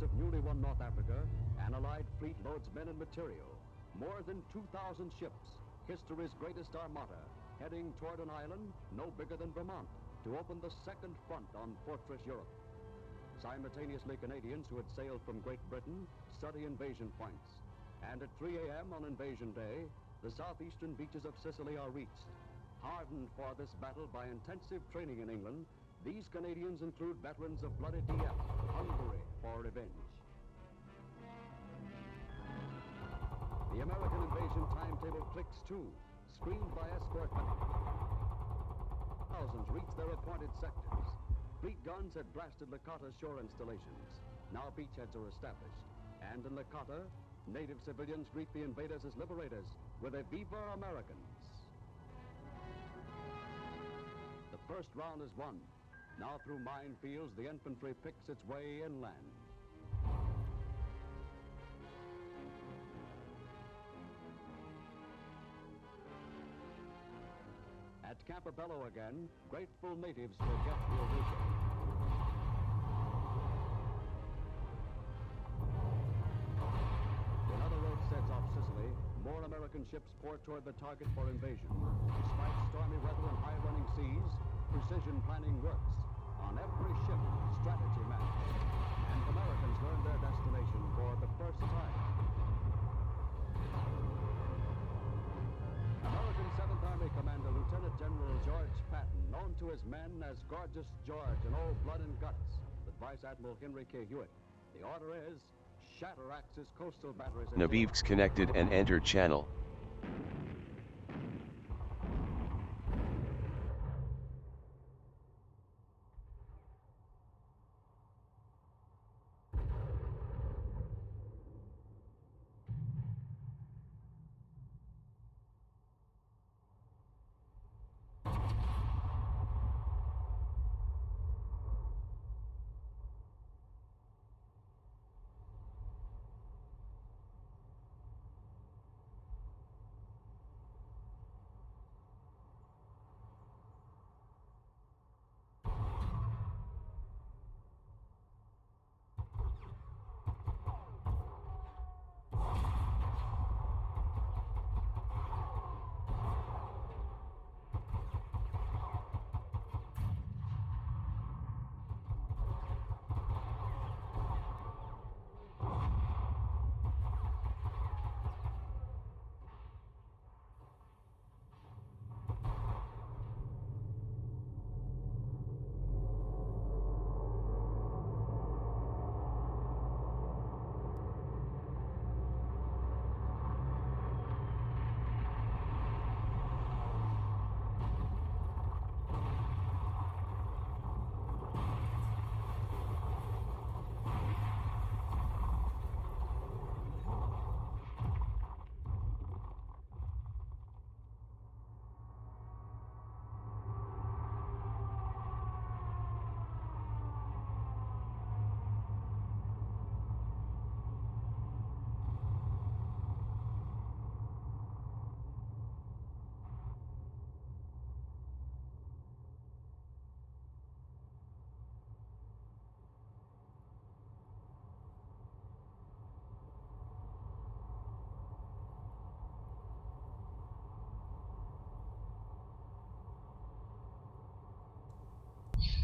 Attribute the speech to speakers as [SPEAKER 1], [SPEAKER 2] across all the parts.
[SPEAKER 1] of newly won North Africa, an Allied fleet loads men and material. More than 2,000 ships, history's greatest armada, heading toward an island no bigger than Vermont to open the second front on Fortress Europe. Simultaneously, Canadians who had sailed from Great Britain study invasion points. And at 3 a.m. on invasion day, the southeastern beaches of Sicily are reached. Hardened for this battle by intensive training in England, these Canadians include veterans of bloody DF, hungry for revenge. The American invasion timetable clicks too, screened by escort. Thousands reach their appointed sectors. Fleet guns had blasted Licata's shore installations. Now beachheads are established. And in Licata, native civilians greet the invaders as liberators with a Viva Americans. The first round is won. Now through minefields, the infantry picks its way inland. At Campobello again, grateful natives forget the illusion. Another roadsteads off Sicily, more American ships pour toward the target for invasion. Despite stormy weather and high-running seas, precision planning works. On every ship, strategy matters. And Americans learn their destination for the first time. American 7th Army Commander Lieutenant General George Patton, known to his men as Gorgeous George and Old Blood and Guts, with Vice Admiral Henry K. Hewitt. The order is, shatter Axis coastal batteries.
[SPEAKER 2] Nabiv's connected and entered channel.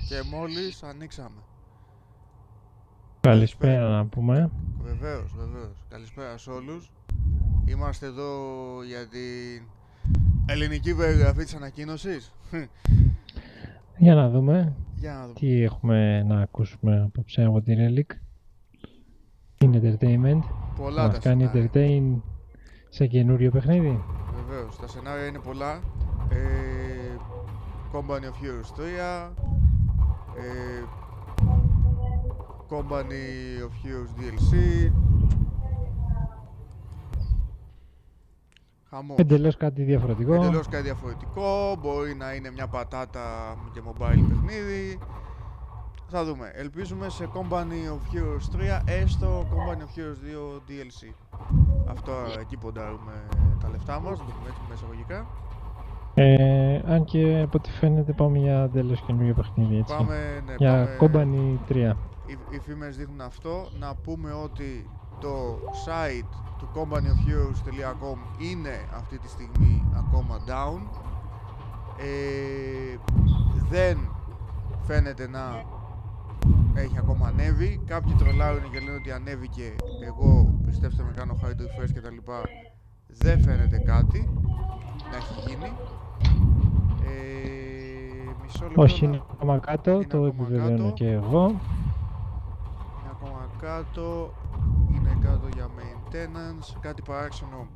[SPEAKER 3] Και μόλις ανοίξαμε.
[SPEAKER 4] Καλησπέρα να πούμε.
[SPEAKER 3] Βεβαίως, βεβαίως. Καλησπέρα σε όλους. Είμαστε εδώ για την ελληνική περιγραφή της ανακοίνωσης.
[SPEAKER 4] Για να δούμε
[SPEAKER 3] Για να
[SPEAKER 4] τι έχουμε να ακούσουμε απόψε από την Relic. Είναι entertainment.
[SPEAKER 3] πολλά
[SPEAKER 4] Μας κάνει entertain σε καινούριο παιχνίδι.
[SPEAKER 3] Βεβαίως, τα σενάρια είναι πολλά. Company of Heroes 3, Company of Heroes DLC. Χαμός.
[SPEAKER 4] Εντελώς κάτι διαφορετικό.
[SPEAKER 3] Εντελώς κάτι διαφορετικό. Μπορεί να είναι μια πατάτα και mobile παιχνίδι. Θα δούμε. Ελπίζουμε σε Company of Heroes 3, έστω Company of Heroes 2 DLC. Αυτό εκεί ποντάρουμε τα λεφτά μας, το πούμε έτσι με εισαγωγικά.
[SPEAKER 4] Αν και από ό,τι φαίνεται πάμε για εντελώς καινούριο παιχνίδι, έτσι.
[SPEAKER 3] Πάμε, ναι,
[SPEAKER 4] για
[SPEAKER 3] πάμε...
[SPEAKER 4] Company 3.
[SPEAKER 3] οι φήμες δείχνουν αυτό. Να πούμε ότι το site του companyofheroes.com είναι αυτή τη στιγμή ακόμα down. Δεν φαίνεται να έχει ακόμα ανέβει. Κάποιοι τρολάρουν και λένε ότι ανέβηκε. Εγώ, πιστέψτε με, κάνω hard refresh και τα λοιπά. Δεν φαίνεται κάτι να έχει γίνει. Μισό λεπτό.
[SPEAKER 4] Όχι, είναι ακόμα κάτω,
[SPEAKER 3] είναι
[SPEAKER 4] το
[SPEAKER 3] ακόμα
[SPEAKER 4] επιβεβαιώνω
[SPEAKER 3] κάτω.
[SPEAKER 4] και εγώ.
[SPEAKER 3] Είναι ακόμα κάτω. Είναι κάτω για maintenance. Κάτι παράξενο.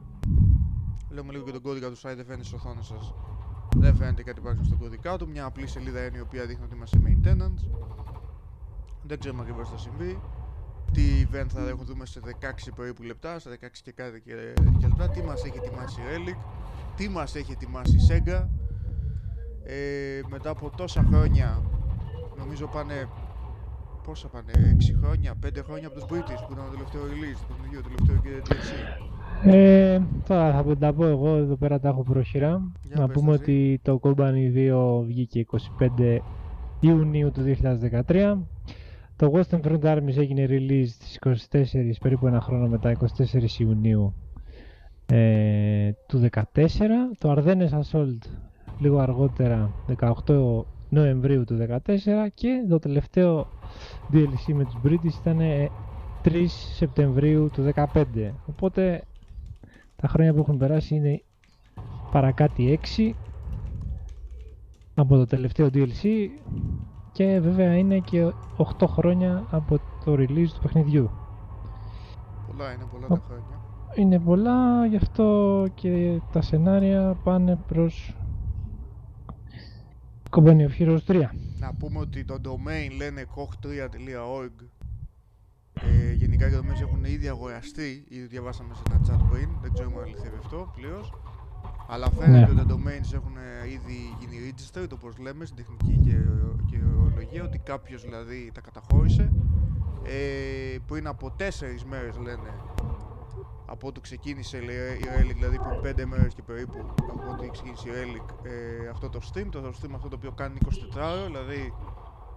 [SPEAKER 3] Λέμε λίγο και τον κώδικα του site, δεν φαίνεται στις οθόνες σας. Δεν φαίνεται κάτι παράξενο στον κώδικα του. Μια απλή σελίδα είναι η οποία δείχνει ότι είμαστε σε maintenance. Δεν ξέρουμε ακριβώς τι θα συμβεί. Τι event θα έχουμε δούμε σε 16 περίπου λεπτά, σε 16 και κάτι και λεπτά. Τι μας έχει ετοιμάσει η Relic, τι μας έχει ετοιμάσει η Sega. Μετά από τόσα χρόνια, νομίζω πάνε, πόσα πάνε, 6 χρόνια, 5 χρόνια από τους British που ήταν το τελευταίο release, το παιχνιδιό, το τελευταίο και DLC.
[SPEAKER 4] Τώρα θα τα πω εγώ, εδώ πέρα τα έχω πρόχειρα.
[SPEAKER 3] Για
[SPEAKER 4] Να
[SPEAKER 3] πες
[SPEAKER 4] πούμε
[SPEAKER 3] τα εσύ.
[SPEAKER 4] ότι το Company 2 βγήκε 25 Ιουνίου του 2013. Το Western Front Armies έγινε release στις 24, περίπου ένα χρόνο μετά, 24 Ιουνίου του 2014. Το Ardennes Assault λίγο αργότερα, 18 Νοεμβρίου του 2014. Και το τελευταίο DLC με τους British ήταν 3 Σεπτεμβρίου του 2015. Οπότε τα χρόνια που έχουν περάσει είναι παρακάτι 6 από το τελευταίο DLC και βέβαια είναι και 8 χρόνια από το release του παιχνιδιού.
[SPEAKER 3] Πολλά είναι, πολλά τα χρόνια.
[SPEAKER 4] Είναι πολλά, γι' αυτό και τα σενάρια πάνε προς Company of Heroes 3.
[SPEAKER 3] Να πούμε ότι το domain λένε CoH3.org. Γενικά οι domains έχουν ήδη αγοραστεί, ήδη διαβάσαμε σε τα chat πριν, δεν ξέρουμε αν αληθεύει αυτό πλήρως. Αλλά φαίνεται ότι τα domains έχουν ήδη γίνει registered, όπως λέμε στην τεχνική και ορολογία, ότι κάποιος δηλαδή τα καταχώρησε. Πριν από 4 μέρες λένε, από ό,τι ξεκίνησε η Relic, δηλαδή πριν 5 μέρες και περίπου από ό,τι ξεκίνησε η Relic, αυτό το stream, το stream αυτό το οποίο κάνει 24 ώρες, δηλαδή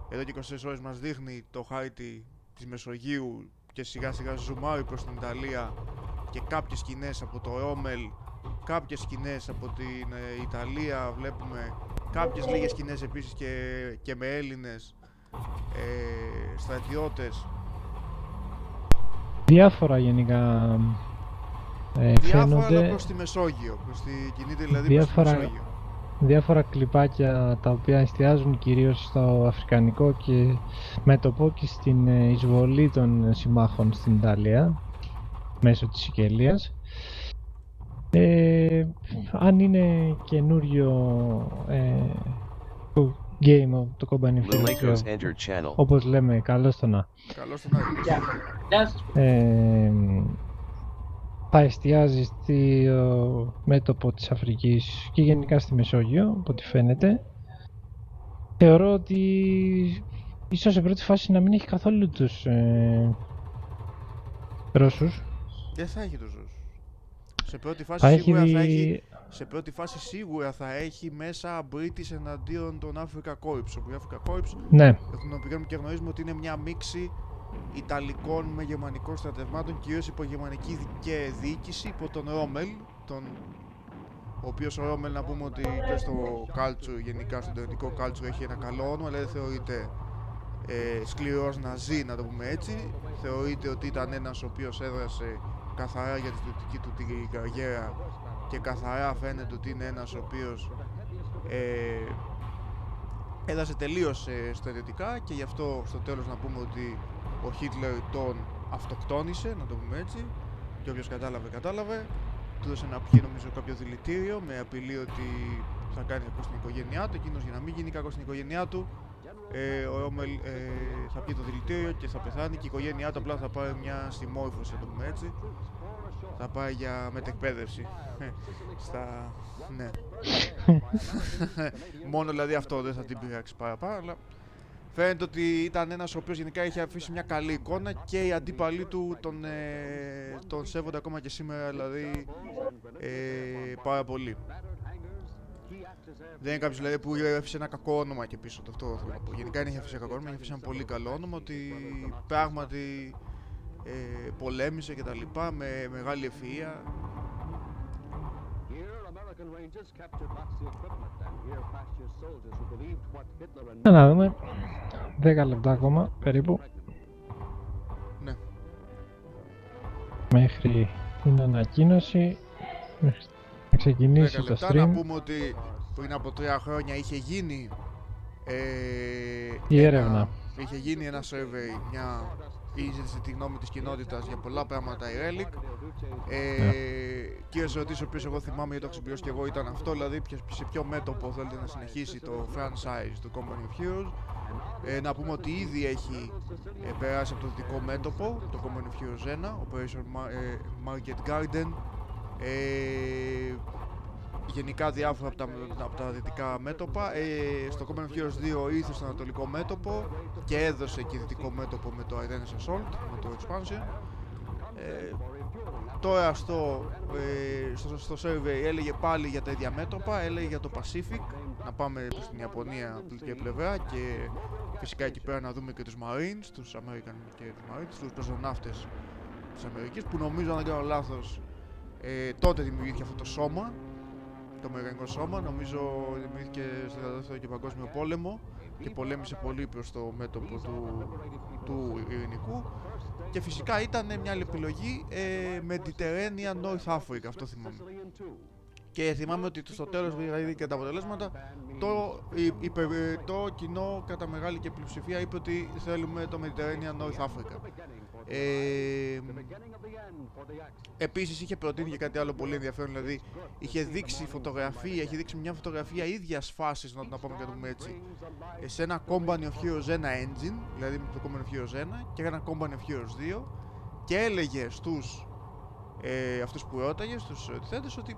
[SPEAKER 3] εδώ και 24 ώρες μας δείχνει το χάρτη της Μεσογείου και σιγά σιγά ζουμάρει προς την Ιταλία και κάποιες σκηνές από το Ρόμελ, κάποιες σκηνές από την Ιταλία βλέπουμε, κάποιες λίγες σκηνές επίσης και με Έλληνες στρατιώτες.
[SPEAKER 4] Διάφορα γενικά
[SPEAKER 3] διάφορα
[SPEAKER 4] φαίνονται,
[SPEAKER 3] προς τη Μεσόγειο, κινείται δηλαδή προς τη Μεσόγειο.
[SPEAKER 4] Διάφορα κλιπάκια τα οποία εστιάζουν κυρίως στο αφρικανικό και μέτωπο και στην εισβολή των συμμάχων στην Ιταλία μέσω της Σικελίας. Αν είναι καινούριο το game, το Company of Heroes, όπως λέμε, καλώς το να.
[SPEAKER 3] Καλώς το να.
[SPEAKER 4] Θα εστιάζει στο μέτωπο της Αφρικής και γενικά στη Μεσόγειο, από ό,τι φαίνεται. Θεωρώ ότι ίσως σε πρώτη φάση να μην έχει καθόλου τους Ρώσους.
[SPEAKER 3] Δεν θα έχει τους Ρώσους. Σε πρώτη φάση σίγουρα θα έχει μέσα British εναντίον των Africa Corps. Όπου οι Africa Corps πηγαίνουμε και γνωρίζουμε ότι είναι μια μίξη Ιταλικών με γερμανικών στρατευμάτων, κυρίως υπό γερμανική διοίκηση, υπό τον Ρόμελ, ο οποίος ο Ρόμελ, να πούμε ότι και στο culture, γενικά στο ιντερνετικό culture, έχει ένα καλό όνομα, αλλά δεν θεωρείται σκληρός ναζί, να το πούμε έτσι. Θεωρείται ότι ήταν ένας ο οποίος έδρασε καθαρά για τη στρατιωτική του την καριέρα και καθαρά φαίνεται ότι είναι ένας ο οποίος έδρασε τελείως στρατιωτικά, και γι' αυτό στο τέλος να πούμε ότι ο Χίτλερ τον αυτοκτόνησε, να το πούμε έτσι, και όποιος κατάλαβε. Του έδωσε να πιει νομίζω κάποιο δηλητήριο με απειλή ότι θα κάνει κακό στην οικογένειά του. Εκείνος, για να μην γίνει κακό στην οικογένειά του, ο Ρόμελ θα πιει το δηλητήριο και θα πεθάνει, και η οικογένειά του απλά θα πάρει μια συμμόρφωση, να το πούμε έτσι. Θα πάει για μετεκπαίδευση. Ναι. Μόνο δηλαδή αυτό, δεν θα την πειράξει παραπάνω, αλλά φαίνεται ότι ήταν ένας ο οποίος γενικά είχε αφήσει μια καλή εικόνα και οι αντίπαλοι του τον σέβονται ακόμα και σήμερα, δηλαδή πάρα πολύ. Δεν είναι κάποιος δηλαδή που έφυσε ένα κακό όνομα και πίσω, αυτό θέλω να πω. Γενικά δεν έχει αφήσει κακό όνομα, έχει αφήσει ένα πολύ καλό όνομα, ότι πράγματι πολέμησε και τα λοιπά με μεγάλη ευφυΐα.
[SPEAKER 4] Να δούμε, 10 λεπτά ακόμα περίπου.
[SPEAKER 3] Ναι.
[SPEAKER 4] Μέχρι την ανακοίνωση, μέχρι να ξεκινήσει
[SPEAKER 3] 10
[SPEAKER 4] το
[SPEAKER 3] λεπτά,
[SPEAKER 4] stream.
[SPEAKER 3] να πούμε ότι πριν από 3 χρόνια είχε γίνει
[SPEAKER 4] Η έρευνα.
[SPEAKER 3] είχε γίνει ένα survey, μια ζήτησε τη γνώμη της κοινότητας για πολλά πράγματα η Relic. Κύριος ερωτήσεις ο οποίος εγώ θυμάμαι γιατί το έχω συμπληρώσει και εγώ ήταν αυτό, δηλαδή σε ποιο μέτωπο θέλετε να συνεχίσει το franchise του Company of Heroes. Να πούμε ότι ήδη έχει περάσει από το δυτικό μέτωπο, το Company of Heroes 1, Operation Market Garden, γενικά διάφορα από τα δυτικά μέτωπα. Στο Company of Heroes 2 ήρθε στο ανατολικό μέτωπο και έδωσε και δυτικό μέτωπο με το Ardennes Assault, με το expansion. Τώρα στο survey έλεγε πάλι για τα ίδια μέτωπα, έλεγε για το Pacific, να πάμε προς την Ιαπωνία από την δυτική πλευρά και φυσικά εκεί πέρα να δούμε και τους Marines, τους American και τους Marines, τους πεζοναύτες της Αμερικής, που νομίζω, αν δεν κάνω λάθος, τότε δημιουργήθηκε αυτό το σώμα, το Αμερικανικό σώμα, νομίζω δημιουργήθηκε στο δεύτερο και παγκόσμιο πόλεμο και πολέμησε πολύ προς το μέτωπο του Ειρηνικού. Και φυσικά ήταν μια άλλη επιλογή, Mediterranean North Africa, αυτό θυμάμαι. Και θυμάμαι ότι στο τέλος, δηλαδή και τα αποτελέσματα, το κοινό κατά μεγάλη και πλειοψηφία είπε ότι θέλουμε το Mediterranean North Africa. Επίσης είχε προτείνει και κάτι άλλο πολύ ενδιαφέρον, δηλαδή είχε δείξει μια φωτογραφία ίδιας φάσης, να πάμε και το πούμε έτσι, σε ένα Company of Heroes 1 engine, δηλαδή με το Company of Heroes 1 και ένα Company of Heroes 2, και έλεγε στους αυτούς που ρώταγε, στους ερωτηθέντες, ότι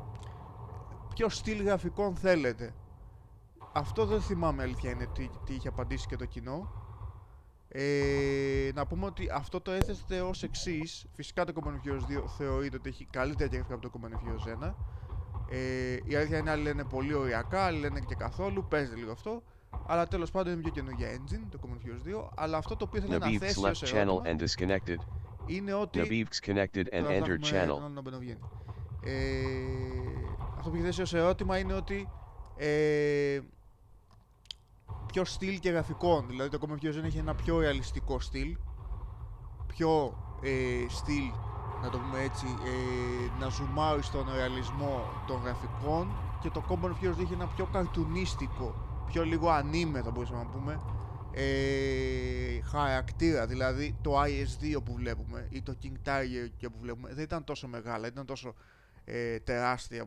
[SPEAKER 3] ποιο στυλ γραφικών θέλετε. Αυτό δεν θυμάμαι αλήθεια είναι τι είχε απαντήσει και το κοινό. Να πούμε ότι αυτό το έθεστε ως εξής. Φυσικά το Company of Heroes 2 θεωρείται ότι έχει καλύτερα γραφικά από το Company of Heroes 1. Η αλήθεια είναι, άλλοι λένε πολύ ωριακά, άλλοι λένε και καθόλου, παίζεται λίγο αυτό. Αλλά τέλος πάντων είναι πιο καινούργια engine, το Company of Heroes 2. Αλλά αυτό το οποίο ήθελε να θέσει ως ερώτημα είναι ότι... Αυτό που έχει θέσει ως ερώτημα είναι ότι ποιο στυλ και γραφικών, δηλαδή το Company of Heroes έχει ένα πιο ρεαλιστικό στυλ, πιο στυλ, να το πούμε έτσι, να ζουμάρει στον ρεαλισμό των γραφικών, και το Company of Heroes έχει ένα πιο καρτουνίστικο, πιο λίγο ανίμε θα μπορούσαμε να πούμε, χαρακτήρα. Δηλαδή το IS2 που βλέπουμε ή το King Tiger που βλέπουμε δεν ήταν τόσο μεγάλα, ήταν τόσο τεράστια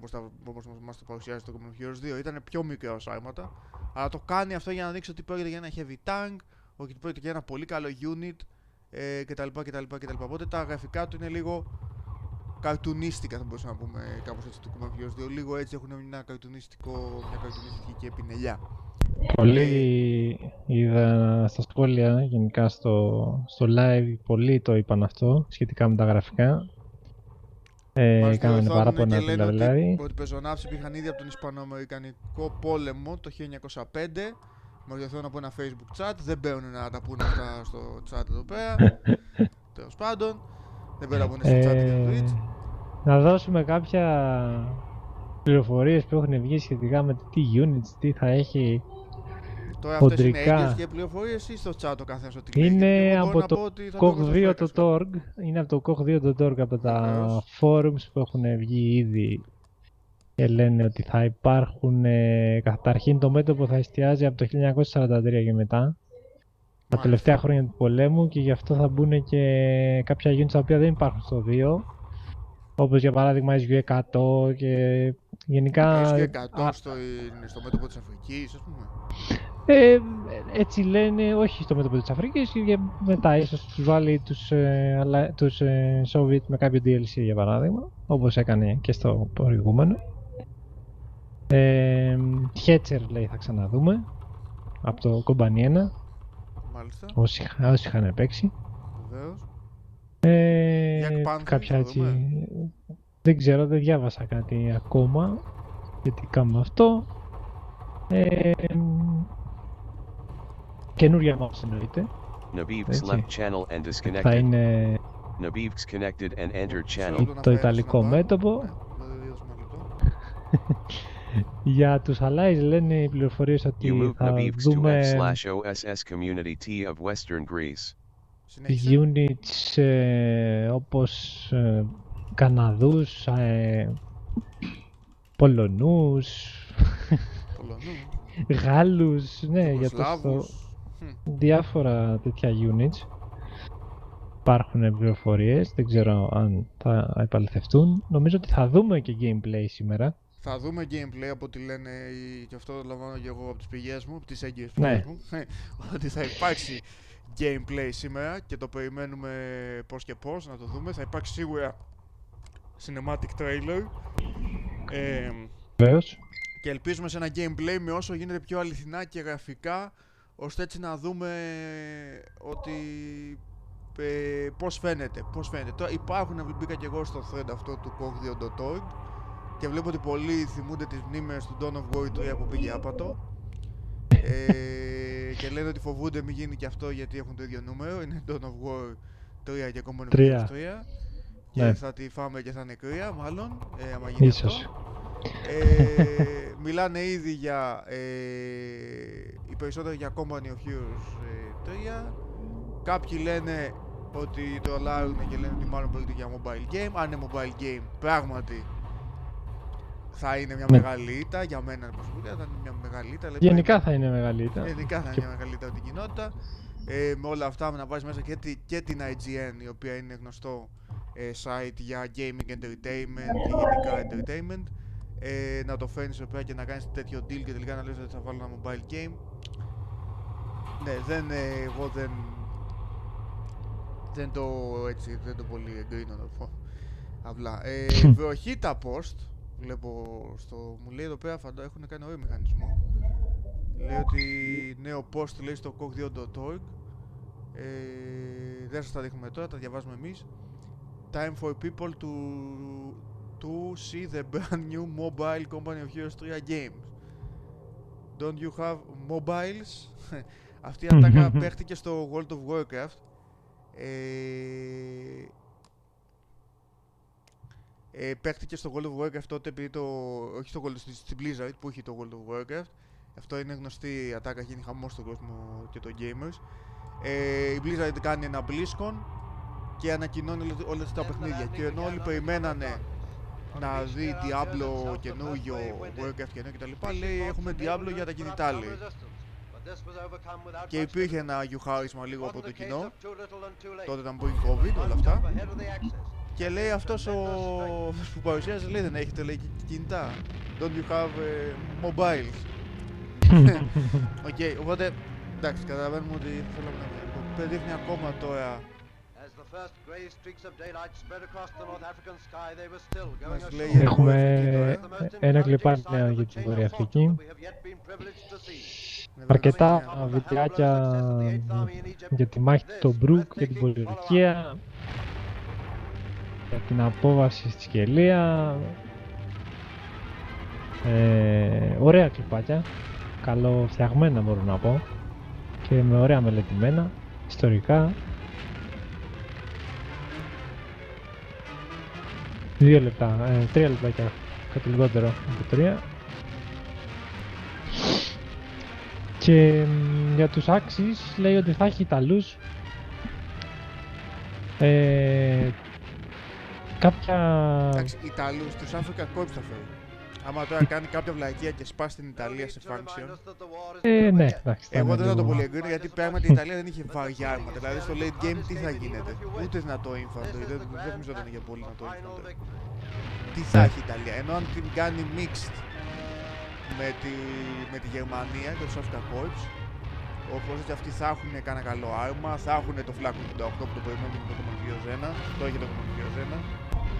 [SPEAKER 3] όπως μας το παρουσιάζει το Company of Heroes 2, ήταν πιο μικρά ως άρματα, αλλά το κάνει αυτό για να δείξει ότι πρόκειται για ένα heavy tank, ότι πρόκειται για ένα πολύ καλό unit κτλ. Οπότε τα γραφικά του είναι λίγο καρτουνίστικα, θα μπορούσαμε να πούμε κάπως έτσι, το Company of Heroes 2, λίγο έτσι έχουν μια καρτουνιστική επινελιά.
[SPEAKER 4] Πολλοί είδα στα σχόλια, γενικά στο live, πολλοί το είπαν αυτό σχετικά με τα γραφικά. Κάνανε παράπονα δηλαδή.
[SPEAKER 3] Ότι πεζοναύτες υπήρχαν ήδη από τον Ισπανοαμερικανικό πόλεμο το 1905. Μας διορθώνουν από ένα Facebook chat. Δεν παίρνουν να τα πούνε αυτά στο chat εδώ πέρα. Τέλος πάντων, δεν παίρνουν να πούνε στο chat και το Twitch.
[SPEAKER 4] Να δώσουμε κάποια πληροφορίες που έχουν βγει σχετικά με τι units, τι θα έχει.
[SPEAKER 3] Τώρα αυτές είναι έγκυρες και πληροφορίες ή στο chat ο καθένας ότι λέει?
[SPEAKER 4] Είναι από το CoH3.org, είναι από το CoH3.org, από τα forums που έχουν βγει ήδη, και λένε ότι θα υπάρχουν, καταρχήν το μέτωπο θα εστιάζει από το 1943 και μετά, τα τελευταία χρόνια του πολέμου, και γι' αυτό θα μπουν και κάποια units τα οποία δεν υπάρχουν στο 2, όπως για παράδειγμα SU-100 και γενικά...
[SPEAKER 3] SU-100 στο μέτωπο της Αφρικής, ας πούμε.
[SPEAKER 4] Έτσι λένε, όχι στο μέτωπο της Αφρικής, και μετά ίσως τους βάλει τους Soviet με κάποιο DLC για παράδειγμα, όπως έκανε και στο προηγούμενο. Hatcher λέει θα ξαναδούμε από το Company 1.
[SPEAKER 3] Μάλιστα.
[SPEAKER 4] Όσοι είχαν παίξει.
[SPEAKER 3] Βεβαίως.
[SPEAKER 4] Κάποια έτσι, δεν ξέρω, δεν διάβασα κάτι ακόμα σχετικά με αυτό. Καινούρια maps εννοείται.
[SPEAKER 2] Nabiv's
[SPEAKER 4] Έτσι.
[SPEAKER 2] left channel and
[SPEAKER 4] Θα
[SPEAKER 2] disconnected.
[SPEAKER 4] είναι
[SPEAKER 2] Nabiv's connected and entered channel.
[SPEAKER 3] Όλο να
[SPEAKER 4] το
[SPEAKER 3] φέρεις
[SPEAKER 4] ιταλικό
[SPEAKER 3] να πάρω.
[SPEAKER 4] μέτωπο.
[SPEAKER 3] Ναι, δώσουμε λεπτό.
[SPEAKER 4] Για τους allies λένε οι πληροφορίες
[SPEAKER 2] You
[SPEAKER 4] ότι
[SPEAKER 2] moved
[SPEAKER 4] θα
[SPEAKER 2] Nabiv's to
[SPEAKER 4] δούμε
[SPEAKER 2] F/OSS Community T of Western Greece.
[SPEAKER 3] Συνέχισε.
[SPEAKER 4] units όπως Καναδούς, Πολωνούς,
[SPEAKER 3] Πολωνού.
[SPEAKER 4] Γάλλους, ναι, για το στο...
[SPEAKER 3] Ιουγκοσλάβους.
[SPEAKER 4] διάφορα τέτοια units. Υπάρχουν πληροφορίες, δεν ξέρω αν θα επαληθευτούν. Νομίζω ότι θα δούμε και gameplay σήμερα.
[SPEAKER 3] Θα δούμε gameplay από ό,τι λένε, και αυτό το λαμβάνω και εγώ από τις πηγές μου, από τις έγκυρες
[SPEAKER 4] Ναι.
[SPEAKER 3] πηγές μου, ότι θα υπάρξει gameplay σήμερα και το περιμένουμε πώς και πώς να το δούμε. Θα υπάρξει σίγουρα cinematic trailer
[SPEAKER 4] Βεβαίως.
[SPEAKER 3] και ελπίζουμε σε ένα gameplay με όσο γίνεται πιο αληθινά και γραφικά, ώστε έτσι να δούμε ότι πώς φαίνεται. Τώρα υπάρχουν, μπήκα και εγώ στο thread αυτό του CoH3 και βλέπω ότι πολλοί θυμούνται τις μνήμες του Dawn of War 3 που πήγε άπατο και λένε ότι φοβούνται μην γίνει και αυτό γιατί έχουν το ίδιο νούμερο. Είναι Dawn of War 3 και ακόμα είναι 3 και
[SPEAKER 4] Ναι.
[SPEAKER 3] θα τη φάμε και θα είναι κρύα μάλλον, άμα γίνει
[SPEAKER 4] Ίσως.
[SPEAKER 3] αυτό. Μιλάνε ήδη για οι περισσότεροι για Company of Heroes 3. Κάποιοι λένε ότι το αλλάζουν και λένε ότι μάλλον πρόκειται για mobile game. Αν είναι mobile game, πράγματι θα είναι μια
[SPEAKER 4] Ναι.
[SPEAKER 3] μεγάλη ήττα. Για μένα προσωπικά θα είναι μια μεγάλη ήττα.
[SPEAKER 4] Γενικά θα είναι μεγαλύτερα.
[SPEAKER 3] Γενικά θα είναι μια μεγάλη ήττα από την κοινότητα. Με όλα αυτά να βάζει μέσα και την IGN, η οποία είναι γνωστό site για gaming entertainment και γενικά entertainment. Να το φέρνεις εδώ πέρα και να κάνεις τέτοιο deal και τελικά να λες ότι θα βάλω ένα mobile game. Ναι, εγώ δεν το πολύ εγκρίνω να το πω απλά. Βροχή τα post, βλέπω μου λέει εδώ πέρα έχουν κάνει ωραίο μηχανισμό. Λέει ότι νέο post λέει στο CoH3.org. Δεν σας τα δείχνουμε τώρα, τα διαβάζουμε εμείς. Time for people to see the brand new mobile Company of Heroes 3 games. Don't you have mobiles? Αυτή η ατάκα παίχτηκε στο World of Warcraft. Παίχτηκε στο World of Warcraft τότε επειδή όχι στο στην Blizzard που είχε το World of Warcraft. Αυτό είναι γνωστή ατάκα, γίνει χαμός στον κόσμο και των gamers. Η Blizzard κάνει ένα BlizzCon και ανακοινώνει όλα τα παιχνίδια και ενώ όλοι περιμένανε να δει Diablo καινούργιο, Warcraft καινούργιο κτλ. Λέει έχουμε Diablo για τα κινητά λέει. Και υπήρχε ένα γιουχάρισμα λίγο από το κοινό. Τότε ήταν πριν COVID όλα αυτά. Και λέει αυτός που παρουσιάζει λέει δεν έχετε λέει κινητά. Don't you have mobiles? Οκ, οπότε εντάξει καταλαβαίνουμε ότι θέλαμε να δείχνει ακόμα τώρα.
[SPEAKER 4] Έχουμε ένα κλιπάκι νέο για την Βόρεια Αφρική. Αρκετά βιντεάκια για τη μάχη του Μπρουκ, για την πολιορκία, για την απόβαση στη Σκελία. Ωραία κλιπάκια, καλοφτιαγμένα μπορώ να πω και με ωραία μελετημένα, ιστορικά. 2 λεπτά, 3 λεπτάκια, κάτι λιγότερο από 3. Και για τους Axis λέει ότι θα έχει Ιταλούς, κάποια...
[SPEAKER 3] Εντάξει, Ιταλούς, τους Africa Corps θα φέρει. Άμα τώρα κάνει κάποια βλακεία και σπάσει την Ιταλία σε function.
[SPEAKER 4] Ναι, εντάξει.
[SPEAKER 3] Εγώ δεν θα το πολύ εγκρίνω γιατί πράγματι η Ιταλία δεν είχε βαριά άρματα. Δηλαδή στο late game τι θα γίνεται. Ούτε δυνατό infantry, δεν νομίζω ότι είναι για πολύ δυνατό infantry. Τι θα έχει η Ιταλία, ενώ αν την κάνει mixed με τη Γερμανία και τους Africa Corps, όπως και αυτοί θα έχουν κανένα καλό άρμα, θα έχουν το Flak 88 που το περιμένουμε με το Company of Heroes 1, το έχει το Company of Heroes 1,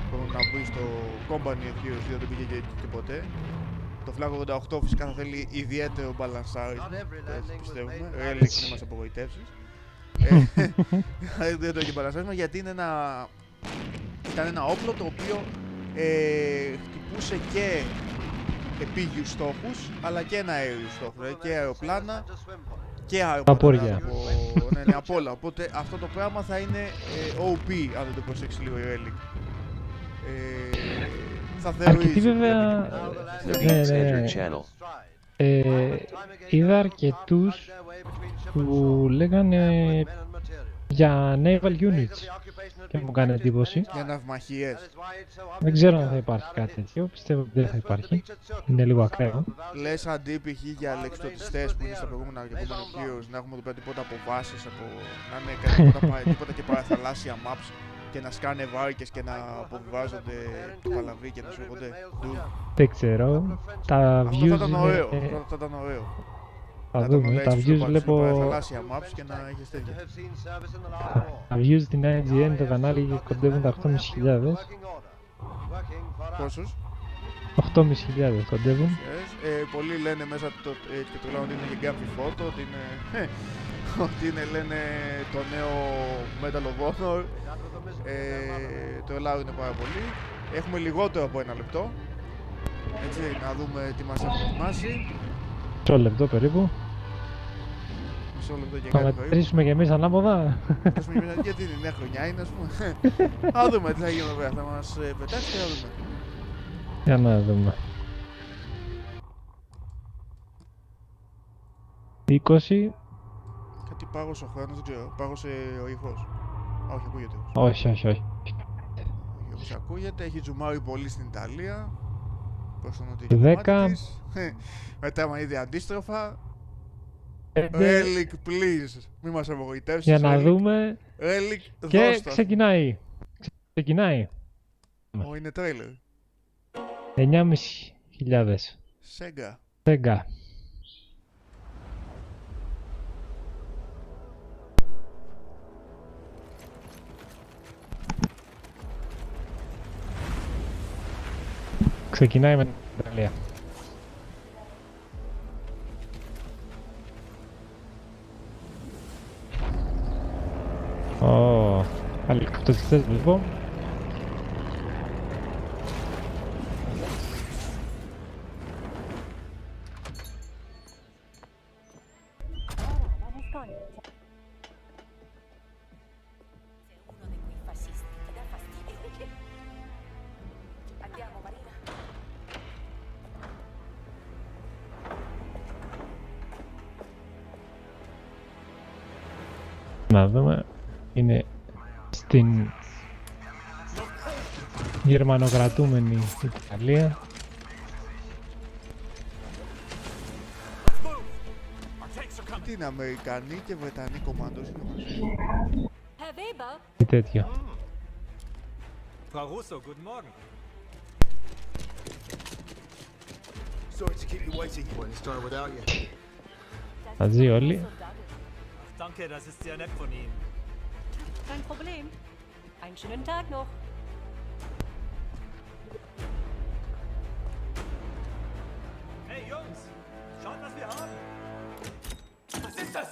[SPEAKER 3] μπορούμε να μπει στο Company of Heroes 2, δεν πήγε και ποτέ. Το Flak 88 φυσικά θα θέλει ιδιαίτερο μπαλανσάρι, πιστεύουμε, Relic να μας απογοητεύσεις. Ιδιαίτερο και μπαλανσάρισμα γιατί ήταν ένα όπλο το οποίο χτυπούσε και επίγειους στόχους, αλλά και ένα αέριους στόχους, δηλαδή και αεροπλάνα και
[SPEAKER 4] Απόρρια.
[SPEAKER 3] ναι, απ' όλα. Οπότε αυτό το πράγμα θα είναι OP, αν δεν το προσέξει λίγο η Relic. Θα
[SPEAKER 4] Αρκετοί
[SPEAKER 3] θεωρήσει.
[SPEAKER 4] βέβαια...
[SPEAKER 2] The
[SPEAKER 4] Ναι,
[SPEAKER 2] Beeps
[SPEAKER 4] ναι.
[SPEAKER 2] entered channel.
[SPEAKER 4] Είδα αρκετούς που λέγανε για naval units και μου κάνει εντύπωση.
[SPEAKER 3] Για ναυμαχίες.
[SPEAKER 4] Δεν ξέρω αν θα υπάρχει κάτι τέτοιο, πιστεύω ότι δεν θα υπάρχει. Είναι λίγο ακραίο.
[SPEAKER 3] Λες αντί π.χ. για λεξιτοτιστές που είναι στα προηγούμενα και επόμενα Heroes, να έχουμε εδώ πέρα τίποτα από βάσεις, να είναι τίποτα και παραθαλάσσια maps και να σκάνε βάρκες και να αποβιβάζονται το παλαβί και να σου έρχονται.
[SPEAKER 4] Δεν ξέρω. Τα
[SPEAKER 3] Αυτό
[SPEAKER 4] views
[SPEAKER 3] θα ήταν ωραίο.
[SPEAKER 4] είναι...
[SPEAKER 3] Αυτό θα ήταν ωραίο.
[SPEAKER 4] Θα
[SPEAKER 3] Να το
[SPEAKER 4] δούμε. Τα
[SPEAKER 3] γνωρίζεις
[SPEAKER 4] views
[SPEAKER 3] στο
[SPEAKER 4] βλέπω...
[SPEAKER 3] παραθαλάσσια maps και να έχεις τέτοια.
[SPEAKER 4] Τα views στην IGN το κανάλι κοντεύουν τα 8.500.
[SPEAKER 3] Πόσους?
[SPEAKER 4] 8.500 κοντεύουν.
[SPEAKER 3] Πολλοί λένε μέσα και το λένε ότι είναι για Gampy Photo, ότι είναι λένε το νέο Medal of Honor. Το Ελλάδα είναι πάρα πολύ. Έχουμε λιγότερο από 1 λεπτό. Έτσι, να δούμε τι μας έχουν ετοιμάσει.
[SPEAKER 4] Μισό λεπτό περίπου.
[SPEAKER 3] Μισό λεπτό και
[SPEAKER 4] Θα
[SPEAKER 3] κάτι περίπου.
[SPEAKER 4] μετρήσουμε κι εμείς ανάποδα.
[SPEAKER 3] Γιατί είναι νέα χρονιά είναι, ας πούμε. Θα δούμε τι θα γίνει βέβαια. Θα μας πετάξει και θα δούμε.
[SPEAKER 4] Για να δούμε. 20.
[SPEAKER 3] Κάτι πάγωσε ο χρόνος, δεν ξέρω. Πάγωσε ο ήχος. Όχι, ακούγεται.
[SPEAKER 4] Όχι, όχι, όχι.
[SPEAKER 3] Όπως ακούγεται, έχει ζουμάρει πολύ στην Ιταλία. Προς τον
[SPEAKER 4] 10.
[SPEAKER 3] Μετά άμα είδε αντίστροφα.
[SPEAKER 4] 5.
[SPEAKER 3] Relic, please. Μη μας απογοητεύσεις.
[SPEAKER 4] Για να
[SPEAKER 3] Relic.
[SPEAKER 4] δούμε.
[SPEAKER 3] Relic,
[SPEAKER 4] Και
[SPEAKER 3] δώσ' το.
[SPEAKER 4] ξεκινάει. Ξεκινάει.
[SPEAKER 3] Είναι τρέιλερ.
[SPEAKER 4] 9.500.
[SPEAKER 3] Σέγγα.
[SPEAKER 4] Σέγγα. Ξεκινάει με την Ιταλία. Ω, αλληλεκτοτιστές λοιπόν. Να δούμε, είναι στην γερμανοκρατούμενη Ιταλία.
[SPEAKER 3] Τι είναι Αμερικανοί και Βρετανοί κομμάτος.
[SPEAKER 4] Τι τέτοιο.
[SPEAKER 5] Frau Russo, guten Morgen.
[SPEAKER 6] Sorry to keep you waiting. Wouldn't start without you.
[SPEAKER 4] Μαζί όλοι.
[SPEAKER 5] Danke, das ist sehr nett von Ihnen.
[SPEAKER 7] Kein Problem. Einen schönen Tag noch.
[SPEAKER 5] Hey Jungs, schaut, was wir haben.
[SPEAKER 6] Was ist das?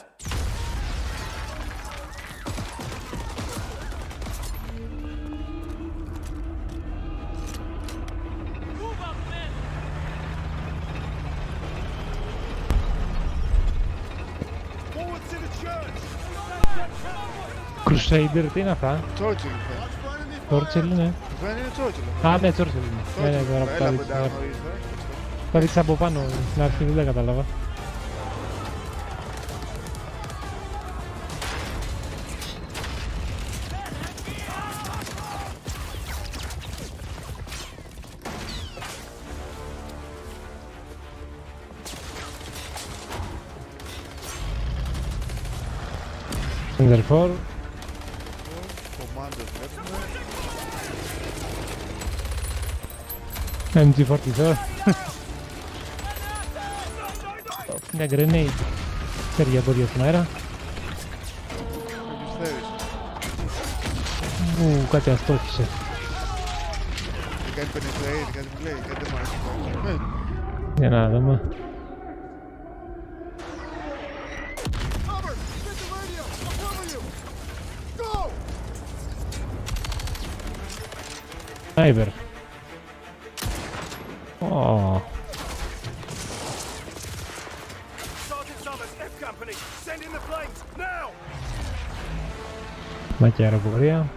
[SPEAKER 6] Forward to the church.
[SPEAKER 4] Crusader, τι είναι αυτά.
[SPEAKER 3] Τσόρτσιλ.
[SPEAKER 4] Churchill είναι.
[SPEAKER 3] Δεν είναι Τσόρτσιλ.
[SPEAKER 4] Α, ναι, Churchill είναι. Ναι, ναι, τώρα που τα
[SPEAKER 3] Έλα
[SPEAKER 4] δείξεις.
[SPEAKER 3] μετά νωρίς,
[SPEAKER 4] Τα δείξεις από πάνω, στην αρχή δεν τα κατάλαβα. Therefore,
[SPEAKER 3] Κομμάντες βλέπουμε.
[SPEAKER 4] MG44. Μια grenade. Ξέρει από δύο στον αέρα.
[SPEAKER 3] Με τις θέλεις.
[SPEAKER 4] Ου, κάτι αστόχησε.
[SPEAKER 3] Και κάνει penetrate, κάτι μου λέει, κάτι δεν μ' αρέσει.
[SPEAKER 4] Για να δούμε.
[SPEAKER 6] Cover! Get the radio! I'll cover you! Go!
[SPEAKER 4] Sniper. Ω,
[SPEAKER 5] happening. Send in the flames now.
[SPEAKER 4] Μα και αεροπορία.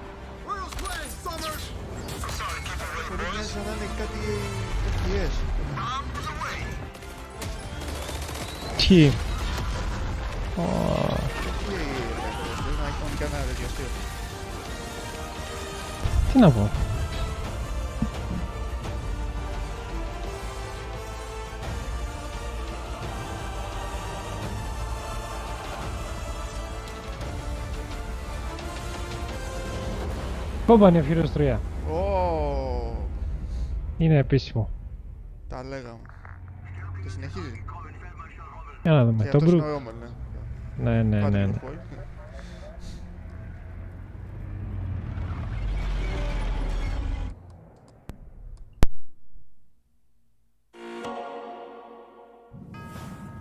[SPEAKER 3] Μπορεί να σαν να είναι κάτι FPS.
[SPEAKER 4] Τι.
[SPEAKER 3] Δεν να έχει κανένα τέτοιο αστείο.
[SPEAKER 4] Τι να πω. Company of Heroes 3. Είναι επίσημο.
[SPEAKER 3] Τα λέγαμε. Και συνεχίζει.
[SPEAKER 4] Για να δούμε.
[SPEAKER 3] Και
[SPEAKER 4] Το
[SPEAKER 3] αυτός είναι
[SPEAKER 4] group.
[SPEAKER 3] ο Ρόμελ, ναι.
[SPEAKER 4] Ναι.
[SPEAKER 3] Κάτι να πω.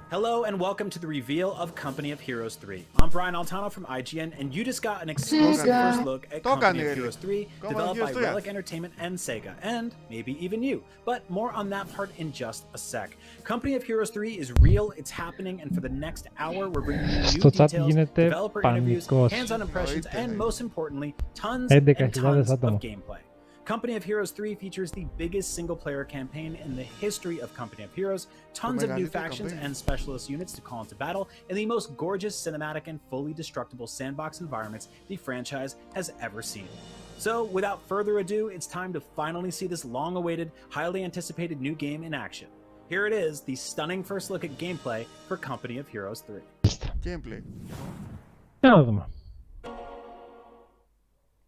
[SPEAKER 8] Hello and welcome to the reveal of Company of Heroes 3. I'm Brian Altano from IGN, and you just got an exclusive first look at Company of Heroes 3, developed by Relic Entertainment and Sega, and maybe even you. But more on that part in just a sec. Company of Heroes 3 is real, it's happening, and for the next hour we're bringing you new details, developer interviews, hands-on impressions, and most importantly, tons and tons of gameplay. Company of Heroes 3 features the biggest single-player campaign in the history of Company of Heroes, tons of new factions and specialist units to call into battle, and the most gorgeous cinematic and fully destructible sandbox environments the franchise has ever seen. So, without further ado, it's time to finally see this long-awaited, highly anticipated new game in action. Here it is, the stunning first look at gameplay for Company of Heroes 3.
[SPEAKER 3] Gameplay.
[SPEAKER 4] Για να δούμε.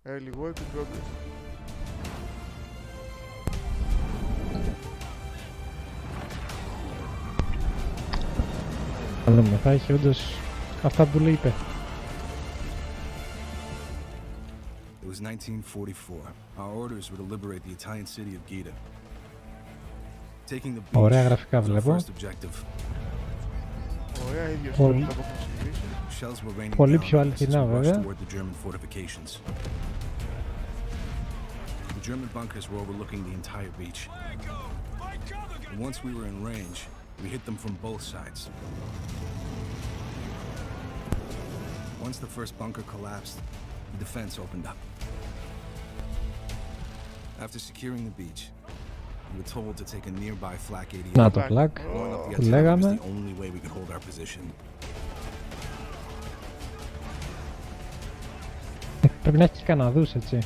[SPEAKER 3] Early work in progress.
[SPEAKER 4] Θα δούμε. Θα έχει όντως αυτά που λέει είπε.
[SPEAKER 9] It was 1944. Our orders were to liberate the Italian city of Gita. Taking the beach
[SPEAKER 4] Ωραία γραφικά
[SPEAKER 9] was our
[SPEAKER 4] βλέπω.
[SPEAKER 9] first objective.
[SPEAKER 3] Ωραία, ίδιος
[SPEAKER 4] Πολύ-
[SPEAKER 3] το έχουμε συζητήσει.
[SPEAKER 9] Shells were raining
[SPEAKER 4] Πολύ
[SPEAKER 9] down
[SPEAKER 4] πιο
[SPEAKER 9] on us as
[SPEAKER 4] αληθινά,
[SPEAKER 9] we rushed
[SPEAKER 4] βέβαια.
[SPEAKER 9] toward the German fortifications. The German bunkers were overlooking the entire beach. And once we were in range, we hit them from both sides. Once the first bunker collapsed, the defense opened up. After securing the beach, we were told to take a nearby flak 88.
[SPEAKER 4] Να το πλακ.
[SPEAKER 9] Blowing up the
[SPEAKER 4] Που
[SPEAKER 9] artillery was
[SPEAKER 4] λέγαμε.
[SPEAKER 9] the only way we could hold our position.
[SPEAKER 4] Πρέπει να έχει και Καναδούς, έτσι.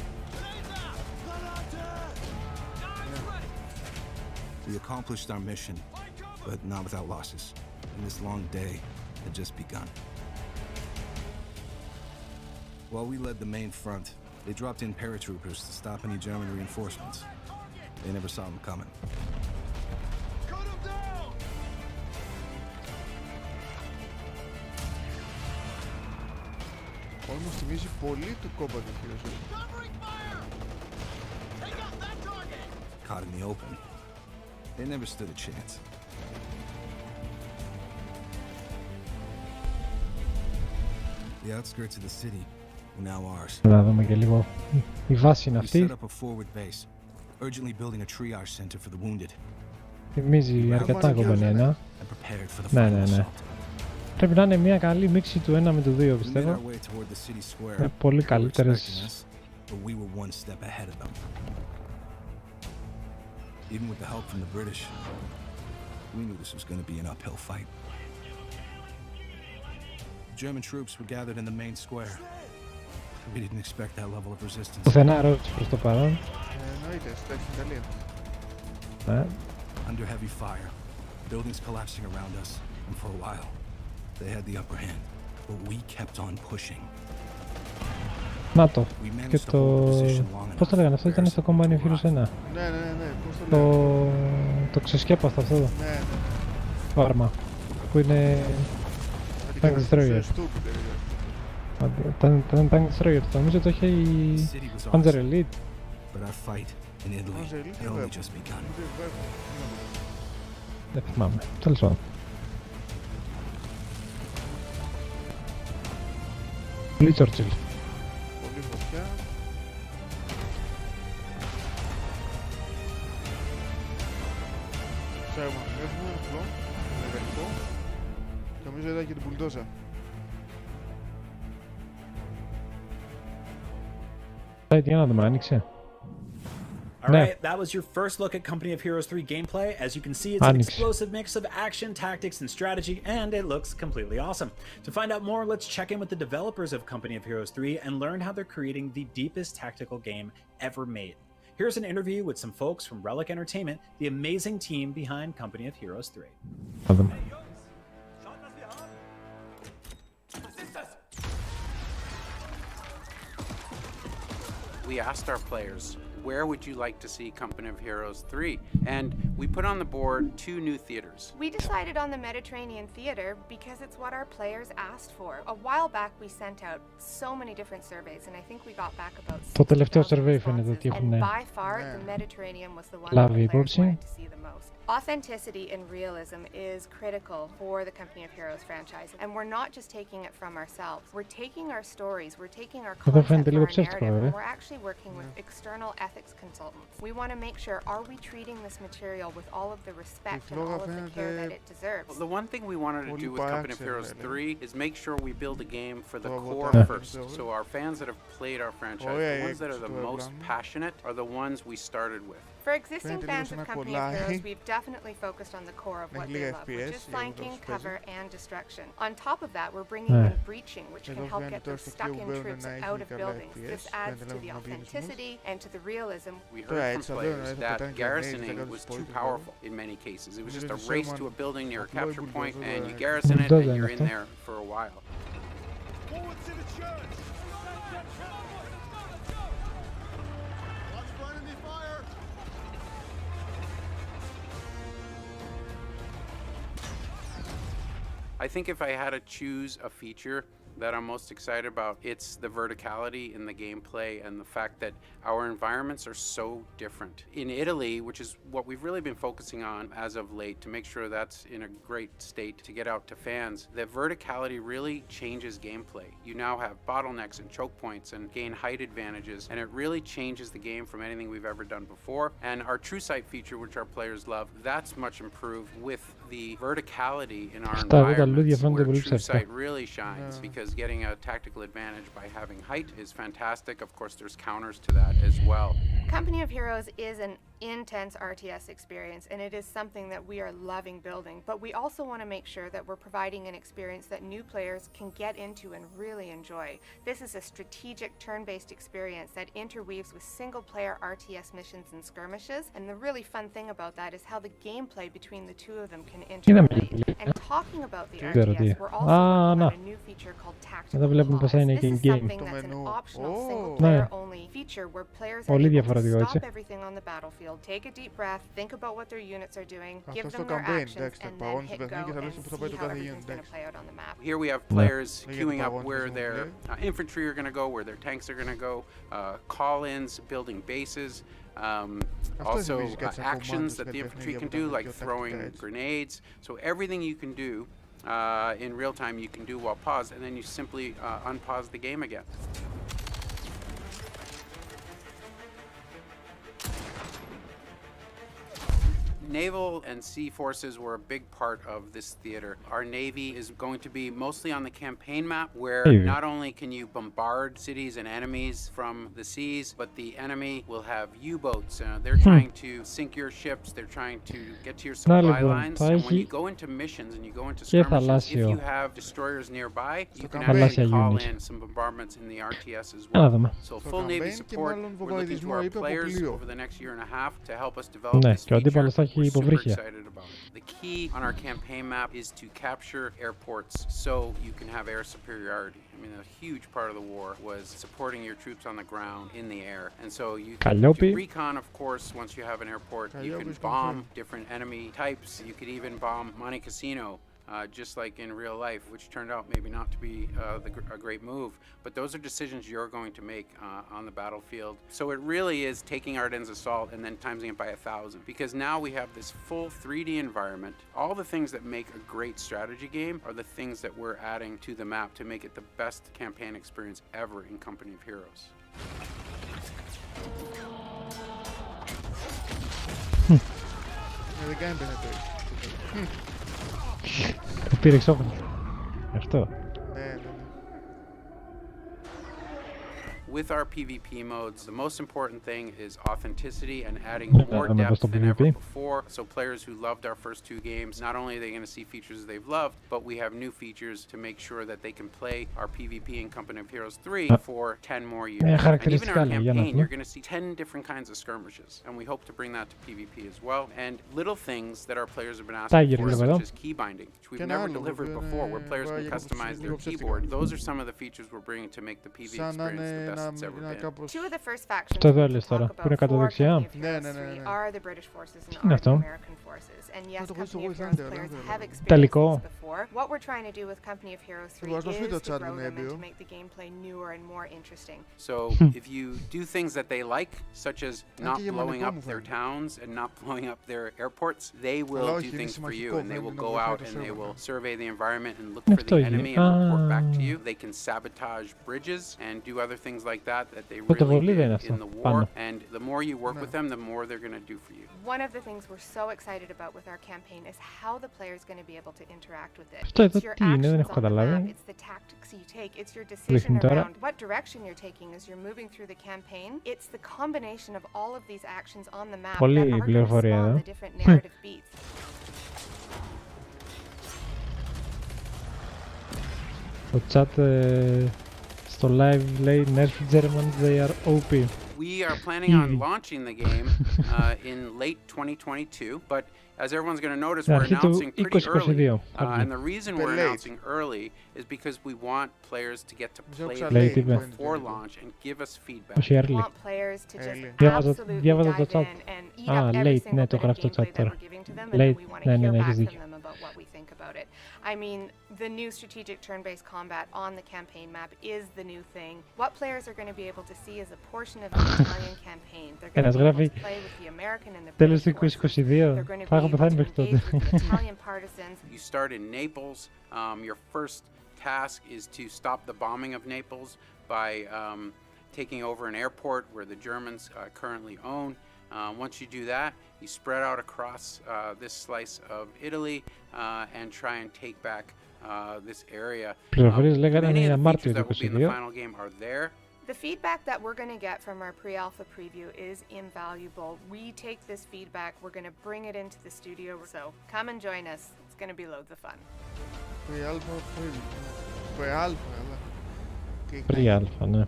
[SPEAKER 9] We accomplished our mission, but not without losses. And this long day had just begun. While we led the main front, they dropped in paratroopers to stop any German reinforcements. They never saw them coming.
[SPEAKER 6] Cut him down!
[SPEAKER 3] Όμως θυμίζει πολύ του Company of Heroes.
[SPEAKER 6] Covering fire! Take out that target!
[SPEAKER 9] Caught in the open, they never stood a chance. The outskirts of the city are now ours.
[SPEAKER 4] Να δούμε και λίγο. Η βάση είναι
[SPEAKER 9] We set
[SPEAKER 4] αυτή.
[SPEAKER 9] up a forward base, urgently building a triage center for the wounded,
[SPEAKER 4] Θυμίζει αρκετά κομπανία.
[SPEAKER 9] and prepared for the
[SPEAKER 4] Ναι,
[SPEAKER 9] final
[SPEAKER 4] ναι, ναι.
[SPEAKER 9] assault.
[SPEAKER 4] Πρέπει να είναι μια καλή μίξη του 1 με του 2,
[SPEAKER 9] We made our
[SPEAKER 4] πιστεύω.
[SPEAKER 9] way toward the city square.
[SPEAKER 4] Με πολύ
[SPEAKER 9] They were
[SPEAKER 4] καλύτερες.
[SPEAKER 9] expecting us, but we were one step ahead of them. Even with the help from the British, we knew this was going to be an uphill fight. German troops were gathered in the main square. We didn't expect that level of resistance.
[SPEAKER 4] Πουθενά Ρώσους προς το παρόν.
[SPEAKER 3] Εννοείται, στην Ιταλία.
[SPEAKER 4] Ναι.
[SPEAKER 9] Under heavy fire, buildings collapsing around us, and for a while, they had the upper hand. But we kept on pushing.
[SPEAKER 4] Να το.
[SPEAKER 9] We
[SPEAKER 4] Και
[SPEAKER 9] managed to
[SPEAKER 4] το...
[SPEAKER 9] hold the position long enough
[SPEAKER 4] Πώς το λέγανε, αυτό ήταν
[SPEAKER 9] for
[SPEAKER 4] στο
[SPEAKER 9] Harrison
[SPEAKER 4] Company
[SPEAKER 9] to
[SPEAKER 4] of Heroes 1.
[SPEAKER 3] Ναι, πώς το λέω.
[SPEAKER 4] Το ξεσκέπαστο αυτό.
[SPEAKER 3] Ναι,
[SPEAKER 4] Το άρμα. Που είναι... Tank Destroyer. Ήταν Tank Destroyer. Το νομίζω το είχε η
[SPEAKER 9] The city was
[SPEAKER 4] Panzer
[SPEAKER 9] awesome,
[SPEAKER 4] Elite.
[SPEAKER 9] but our fight in Italy had only just begun.
[SPEAKER 4] Δεν θυμάμαι. Τέλος πάντων. Πολύ Churchill.
[SPEAKER 3] Πολύ φωτιά. Ξέρουμε, έχουμε λοιπόν, Ελληνικό. Και νομίζω είδα και την πουλτόζα.
[SPEAKER 4] Για να δούμε, άνοιξε.
[SPEAKER 8] Alright, that was your first look at Company of Heroes 3 gameplay. As you can see, it's an explosive mix of action, tactics, and strategy, and it looks completely awesome. To find out more, let's check in with the developers of Company of Heroes 3 and learn how they're creating the deepest tactical game ever made. Here's an interview with some folks from Relic Entertainment, the amazing team behind Company of Heroes 3.
[SPEAKER 10] We asked our players, where would you like to see Company of Heroes 3? And we put on the board 2 new theaters.
[SPEAKER 11] We decided on the Mediterranean theater because it's what our players asked for. A while back we sent out so many different surveys and I think we got back about 60,000 responses. And by far the Mediterranean was the one that the players wanted to see the most. Authenticity and realism is critical for the Company of Heroes franchise, and we're not just taking it from ourselves. We're taking our stories, we're taking our concept for our narrative, and we're actually working with external ethics consultants. We want to make sure, are we treating this material with all of the respect and all of the care that it deserves?
[SPEAKER 10] Well, the one thing we wanted to do with Company of Heroes 3 is make sure we build a game for the core first. So our fans that have played our franchise, the ones that are the most passionate, are the ones we started with.
[SPEAKER 11] For existing fans of Company of Heroes, we've definitely focused on the core of what they love, which is flanking, cover, and destruction. On top of that, we're bringing in breaching, which can help get those stuck-in troops out of buildings. This adds to the authenticity and to the realism.
[SPEAKER 10] We heard from players that garrisoning was too powerful in many cases. It was just a race to a building near a capture point, and you garrison it, and you're in there for a while.
[SPEAKER 6] Forward to the church!
[SPEAKER 10] I think if I had to choose a feature that I'm most excited about, it's the verticality in the gameplay and the fact that our environments are so different. In Italy, which is what we've really been focusing on as of late to make sure that's in a great state to get out to fans, the verticality really changes gameplay. You now have bottlenecks and choke points and gain height advantages, and it really changes the game from anything we've ever done before. And our True Sight feature, which our players love, that's much improved with the verticality in our environments, where True Sight really shines, because getting a tactical advantage by having height is fantastic. Of course, there's counters to that as well.
[SPEAKER 11] Company of Heroes is an intense RTS experience, and it is something that we are loving building, but we also want to make sure that we're providing an experience that new players can get into and really enjoy. This is a strategic turn-based experience that interweaves with single-player RTS missions and skirmishes, and the really fun thing about that is how the gameplay between the two of them can interrelate. And talking about the RTS, we're also working on a new feature called Tactical Claws. This is something that's an optional single-player only feature where players are able to stop everything on the battlefield, take a deep breath, think about what their units are doing, give them their actions, and then hit go and see how everything's going to play out on the map.
[SPEAKER 10] Here we have players queuing up where their infantry are going to go, where their tanks are going to go, call-ins, building bases, also actions that the infantry can do, like throwing grenades. So everything you can do in real time you can do while paused, and then you simply unpause the game again. Naval and sea forces were a big part of this theater. Our Navy is going to be mostly on the campaign map, where not only can you bombard cities and enemies from the seas, but the enemy will have U-boats. They're trying to sink your ships, they're trying to get to your supply lines, and when you go into missions and you go into skirmishes, if you have destroyers nearby, you can actually call in some bombardments in the RTS as well. So full Navy support, we're looking to our players over the next year and a half to help us develop this feature. We're super excited about it. The key on our campaign map is to capture airports so you can have air superiority. I mean, a huge part of the war was supporting your troops on the ground, in the air. And so you can do recon, of course, once you have an airport. You can bomb different enemy types. You could even bomb Monte Cassino. Just like in real life, which turned out maybe not to be a great move. But those are decisions you're going to make on the battlefield. So it really is taking Ardennes Assault and then timesing it by 1,000, because now we have this full 3D environment. All the things that make a great strategy game are the things that we're adding to the map to make it the best campaign experience ever in Company of Heroes.
[SPEAKER 4] Το πήρε εξώφυλλο. Αυτό.
[SPEAKER 10] with our PvP modes, the most important thing is authenticity and adding more depth than ever before. So players who loved our first 2 games, not only are they going to see features they've loved, but we have new features to make sure that they can play our PvP in Company of Heroes 3 for 10 more years. And even our campaign, you're going to see 10 different kinds of skirmishes, and we hope to bring that to PvP as well. And little things that our players have been asking for, such as key binding, which we've never delivered before, where players can customize their keyboard. Those are some of the features we're bringing to make the PvP experience the best it's ever been.
[SPEAKER 11] 2 of the first factions to talk about for Company of Heroes 3 are the British forces and are the American forces. And yes, Company of Heroes players have experienced this before. What we're trying to do with Company of Heroes 3 is to grow them and to make the gameplay newer and more interesting.
[SPEAKER 10] So if you do things that they like, such as not blowing up their towns and not blowing up their airports, they will do things for you, and they will go out and they will survey the environment and look for the enemy and report back to you. They can sabotage bridges and do other things like that they really did in the war. And the more you work with them, the more they're going to do for you.
[SPEAKER 11] One of the things we're so excited about with our campaign is how the player is going to be able to interact with it. It's your actions on the map, it's the tactics you take, it's your decision around what direction you're taking as you're moving through the campaign. It's the combination of all of these actions on the map that are going to spawn the different narrative beats.
[SPEAKER 4] Το chat στο live λέει Nerf Germans, they are OP.
[SPEAKER 10] We are planning on launching the game in late 2022, but as everyone's going to notice, we're announcing pretty early. And the reason we're announcing early is because we want players to get to play it before launch and give us feedback.
[SPEAKER 11] We want players to just absolutely dive in and eat up every single bit of gameplay that we're giving to them, and then we want to hear back from them about what we think about it. I mean, the new strategic turn-based combat on the campaign map is the new thing. What players are going to be able to see is a portion of the Italian campaign. They're going to be able to play with the American and the British forces. They're going to be able to engage with the Italian partisans.
[SPEAKER 10] You start in Naples. Your first task is to stop the bombing of Naples by taking over an airport where the Germans currently own. Once you do that, you spread out across this slice of Italy and try and take back this area. Many of the features that will be in the final game are there.
[SPEAKER 11] The feedback that we're going to get from our pre-alpha preview is invaluable. We take this feedback, we're going to bring it into the studio, so come and join us. It's going to be loads of fun.
[SPEAKER 4] Pre-alpha, ναι.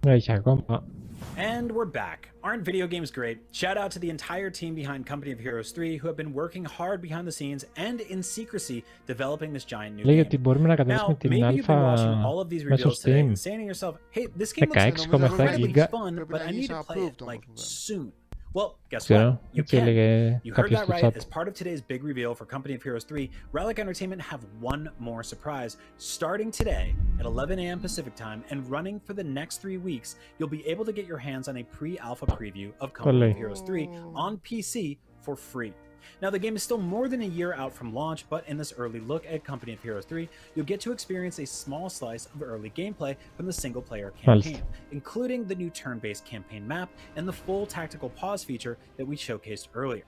[SPEAKER 4] Έχει ακόμα.
[SPEAKER 8] And we're back. Aren't video games great? Shout out to the entire team behind Company of Heroes 3 who have been working hard behind the scenes and in secrecy developing this giant new game. Now, maybe you've been watching all of these reveals today and saying to yourself, hey, this game looks incredibly fun, but I need to play it like soon. Well, guess what? You can. You heard that right. As part of today's big reveal for Company of Heroes 3, Relic Entertainment have one more surprise. Starting today at 11 a.m. Pacific time and running for the next 3 weeks, you'll be able to get your hands on a pre-alpha preview of Company of Heroes 3 on PC for free. Now, the game is still more than a year out from launch, but in this early look at Company of Heroes 3, you'll get to experience a small slice of early gameplay from the single-player campaign, including the new turn-based campaign map and the full tactical pause feature that we showcased earlier.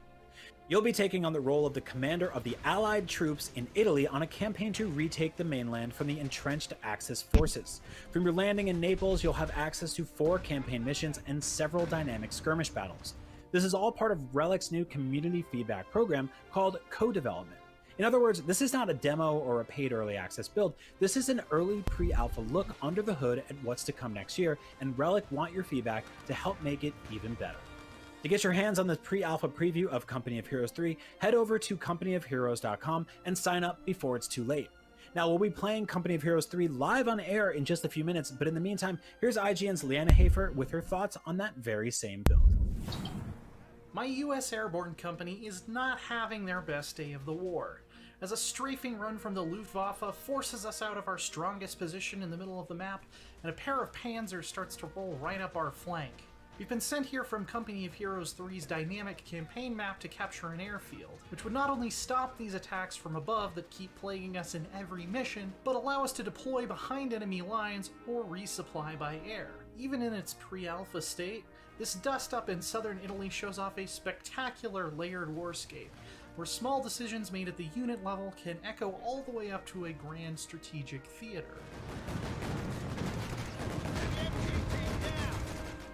[SPEAKER 8] You'll be taking on the role of the commander of the Allied troops in Italy on a campaign to retake the mainland from the entrenched Axis forces. From your landing in Naples, you'll have access to 4 campaign missions and several dynamic skirmish battles. This is all part of Relic's new community feedback program called co-development. In other words, this is not a demo or a paid early access build. This is an early pre-alpha look under the hood at what's to come next year, and Relic want your feedback to help make it even better. To get your hands on this pre-alpha preview of Company of Heroes 3, head over to companyofheroes.com and sign up before it's too late. Now, we'll be playing Company of Heroes 3 live on air in just a few minutes, but in the meantime, here's IGN's Liana Hafer with her thoughts on that very same build.
[SPEAKER 12] My U.S. Airborne Company is not having their best day of the war, as a strafing run from the Luftwaffe forces us out of our strongest position in the middle of the map, and a pair of Panzers starts to roll right up our flank. We've been sent here from Company of Heroes 3's dynamic campaign map to capture an airfield, which would not only stop these attacks from above that keep plaguing us in every mission, but allow us to deploy behind enemy lines or resupply by air. Even in its pre-alpha state, this dust-up in southern Italy shows off a spectacular layered warscape, where small decisions made at the unit level can echo all the way up to a grand strategic theater.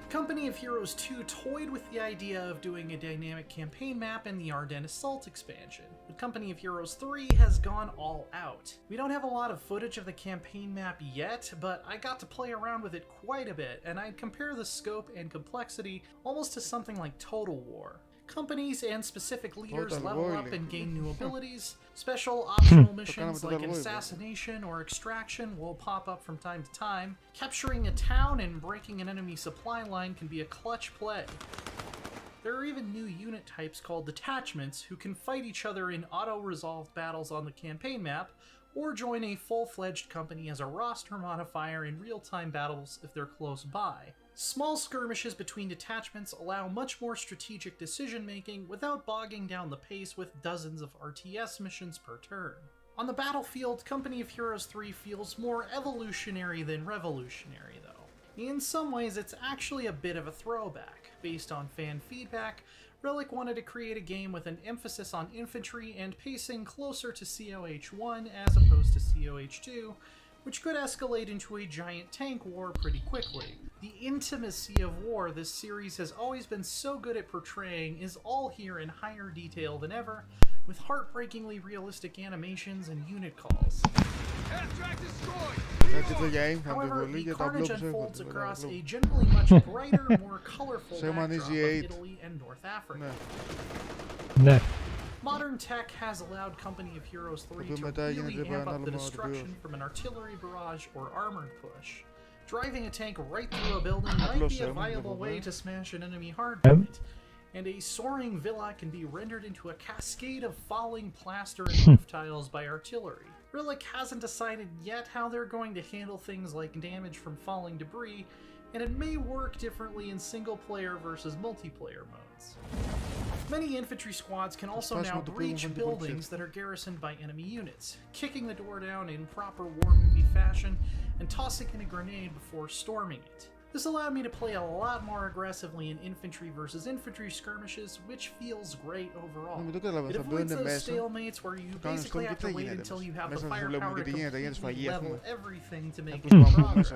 [SPEAKER 12] Company of Heroes 2 toyed with the idea of doing a dynamic campaign map in the Ardennes Assault expansion, but Company of Heroes 3 has gone all out. We don't have a lot of footage of the campaign map yet, but I got to play around with it quite a bit, and I'd compare the scope and complexity almost to something like Total War. Companies and specific leaders level up and gain new abilities. Special optional missions like an assassination or extraction will pop up from time to time. Capturing a town and breaking an enemy supply line can be a clutch play. There are even new unit types called Detachments who can fight each other in auto-resolved battles on the campaign map, or join a full-fledged company as a roster modifier in real-time battles if they're close by. Small skirmishes between detachments allow much more strategic decision-making without bogging down the pace with dozens of RTS missions per turn. On the battlefield, Company of Heroes 3 feels more evolutionary than revolutionary, though. In some ways, it's actually a bit of a throwback. Based on fan feedback, Relic wanted to create a game with an emphasis on infantry and pacing closer to CoH1 as opposed to CoH2, which could escalate into a giant tank war pretty quickly. The intimacy of war this series has always been so good at portraying is all here in higher detail than ever, with heartbreakingly realistic animations and unit calls. However, the carnage unfolds across a generally much brighter, more colorful backdrop of Italy and North Africa.
[SPEAKER 4] No.
[SPEAKER 12] Modern tech has allowed Company of Heroes 3 to really amp up the destruction from an artillery barrage or armored push. Driving a tank right through a building might be a viable way to smash an enemy hardpoint, and a soaring villa can be rendered into a cascade of falling plaster and roof tiles by artillery. Relic hasn't decided yet how they're going to handle things like damage from falling debris, and it may work differently in single-player versus multiplayer modes. Many infantry squads can also now breach buildings that are garrisoned by enemy units, kicking the door down in proper war movie fashion and tossing in a grenade before storming it. This allowed me to play a lot more aggressively in infantry versus infantry skirmishes, which feels great overall. It avoids those stalemates where you basically have to wait until you have the firepower to completely level everything to make progress.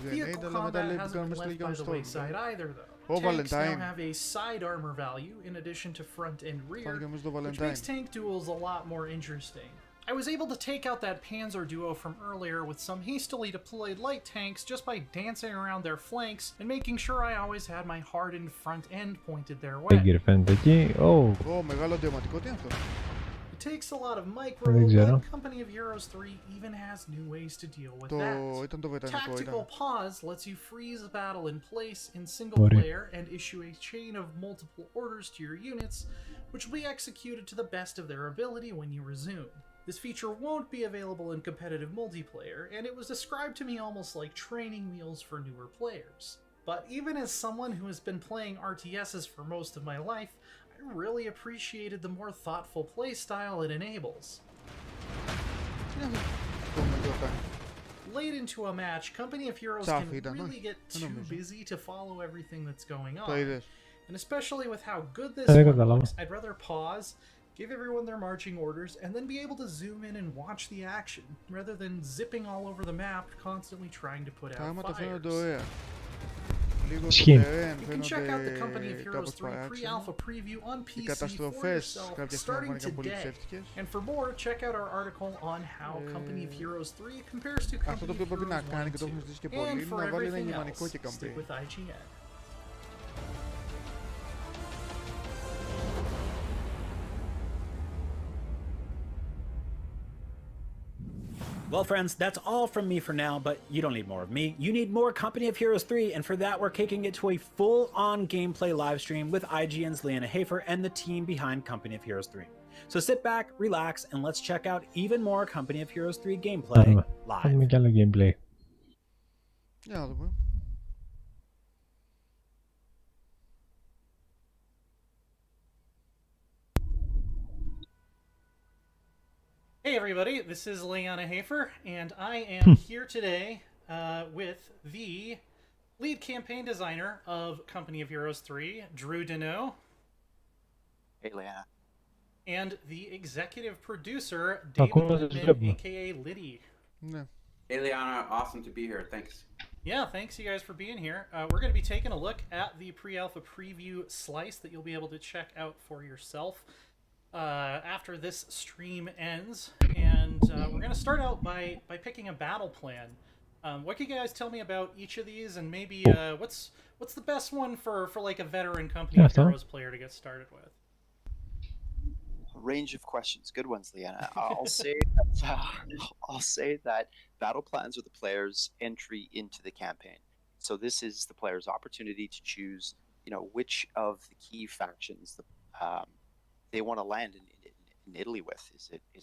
[SPEAKER 12] Vehicle combat hasn't been left by the wayside either, though. Tanks now have a side armor value in addition to front and rear, which makes tank duels a lot more interesting. I was able to take out that Panzer duo from earlier with some hastily deployed light tanks just by dancing around their flanks and making sure I always had my hardened front end pointed their way. It takes a lot of micro, but Company of Heroes 3 even has new ways to deal with that. Tactical pause lets you freeze a battle in place in single player and issue a chain of multiple orders to your units, which will be executed to the best of their ability when you resume. This feature won't be available in competitive multiplayer, and it was described to me almost like training wheels for newer players. But even as someone who has been playing RTSs for most of my life, I really appreciated the more thoughtful playstyle it enables. Late into a match, Company of Heroes can really get too busy to follow everything that's going on. And especially with how good this one looks, I'd rather pause, give everyone their marching orders, and then be able to zoom in and watch the action, rather than zipping all over the map, constantly trying to put out fires. You can check out the Company of Heroes 3 pre-alpha preview on PC for yourself starting today. And for more, check out our article on how Company of Heroes 3 compares to Company of Heroes 1 and 2. And for everything else, stick with IGN.
[SPEAKER 8] Well, friends, that's all from me for now, but you don't need more of me. You need more Company of Heroes 3, and for that, we're kicking it to a full-on gameplay livestream with IGN's Leanna Hafer and the team behind Company of Heroes 3. So sit back, relax, and let's check out even more Company of Heroes 3 gameplay live.
[SPEAKER 12] Hey everybody, this is Leanna Hafer, and I am here today with the lead campaign designer of Company of Heroes 3, Drew Deneau.
[SPEAKER 13] Hey Leanna.
[SPEAKER 12] And the executive producer, David Littman, aka Liddy.
[SPEAKER 10] Hey Leanna, awesome to be here, thanks.
[SPEAKER 12] Yeah, thanks you guys for being here. We're going to be taking a look at the pre-alpha preview slice that you'll be able to check out for yourself after this stream ends. And we're going to start out by picking a battle plan. What can you guys tell me about each of these, and maybe what's the best one for like a veteran Company of Heroes player to get started with?
[SPEAKER 13] A range of questions, good ones, Leanna. I'll say that battle plans are the player's entry into the campaign. So this is the player's opportunity to choose, which of the key factions they want to land in Italy with. Is it the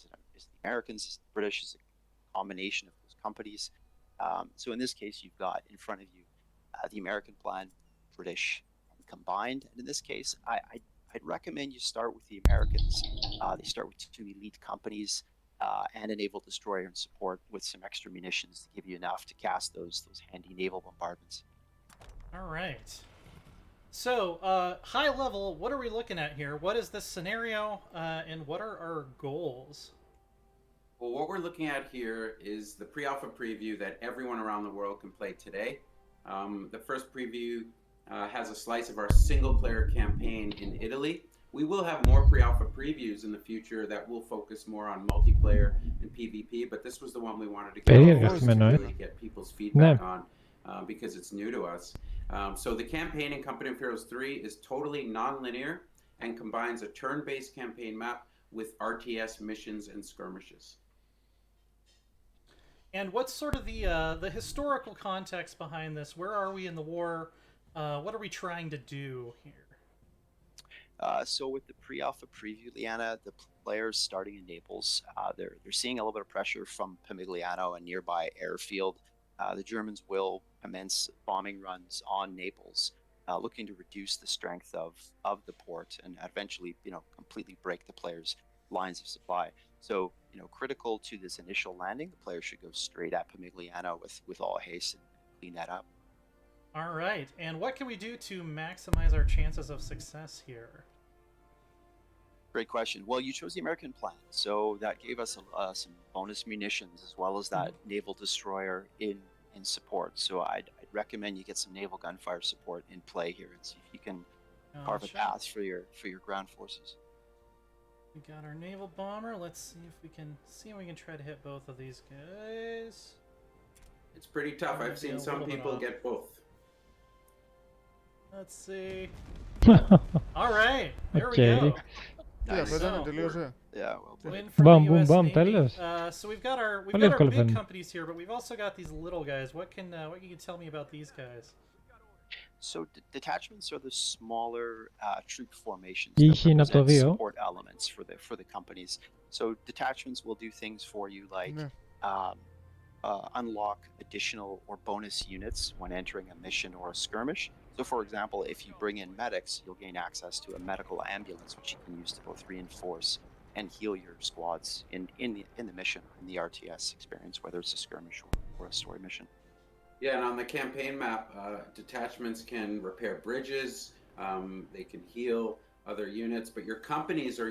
[SPEAKER 13] Americans? Is it the British? Is it a combination of those companies? So in this case, you've got in front of you the American plan, British combined. And in this case, I'd recommend you start with the Americans. They start with 2 elite companies and a naval destroyer and support with some extra munitions to give you enough to cast those handy naval bombardments.
[SPEAKER 12] All right. So, high level, what are we looking at here? What is this scenario, and what are our goals?
[SPEAKER 10] Well, what we're looking at here is the pre-alpha preview that everyone around the world can play today. The first preview has a slice of our single-player campaign in Italy. We will have more pre-alpha previews in the future that will focus more on multiplayer and PvP, but this was the one we wanted to really get people's feedback on because it's new to us. So the campaign in Company of Heroes 3 is totally non-linear and combines a turn-based campaign map with RTS missions and skirmishes.
[SPEAKER 12] And what's sort of the historical context behind this? Where are we in the war? What are we trying to do here?
[SPEAKER 13] So with the pre-alpha preview, Leanna, the players starting in Naples, they're seeing a little bit of pressure from Pomigliano, a nearby airfield. The Germans will commence bombing runs on Naples, looking to reduce the strength of the port and eventually, completely break the players' lines of supply. So, critical to this initial landing, the player should go straight at Pomigliano with all haste and clean that up.
[SPEAKER 12] All right, and what can we do to maximize our chances of success here?
[SPEAKER 13] Great question. Well, you chose the American plan, so that gave us some bonus munitions as well as that naval destroyer in support. So I'd recommend you get some naval gunfire support in play here and see if you can carve a path for your ground forces.
[SPEAKER 12] We got our naval bomber. Let's see if we can try to hit both of these guys.
[SPEAKER 10] It's pretty tough. I've seen some people get both.
[SPEAKER 12] Let's see. All right, there we go.
[SPEAKER 3] Nice.
[SPEAKER 12] Bam, boom, bam, so we've got our big companies here, but we've also got these little guys. What can you tell me about these guys?
[SPEAKER 13] So detachments are the smaller troop formations that represent support elements for the companies. So detachments will do things for you like unlock additional or bonus units when entering a mission or a skirmish. So for example, if you bring in medics, you'll gain access to a medical ambulance, which you can use to both reinforce and heal your squads in the mission, in the RTS experience, whether it's a skirmish or a story mission.
[SPEAKER 10] Yeah, and on the campaign map, detachments can repair bridges, they can heal other units, but your companies are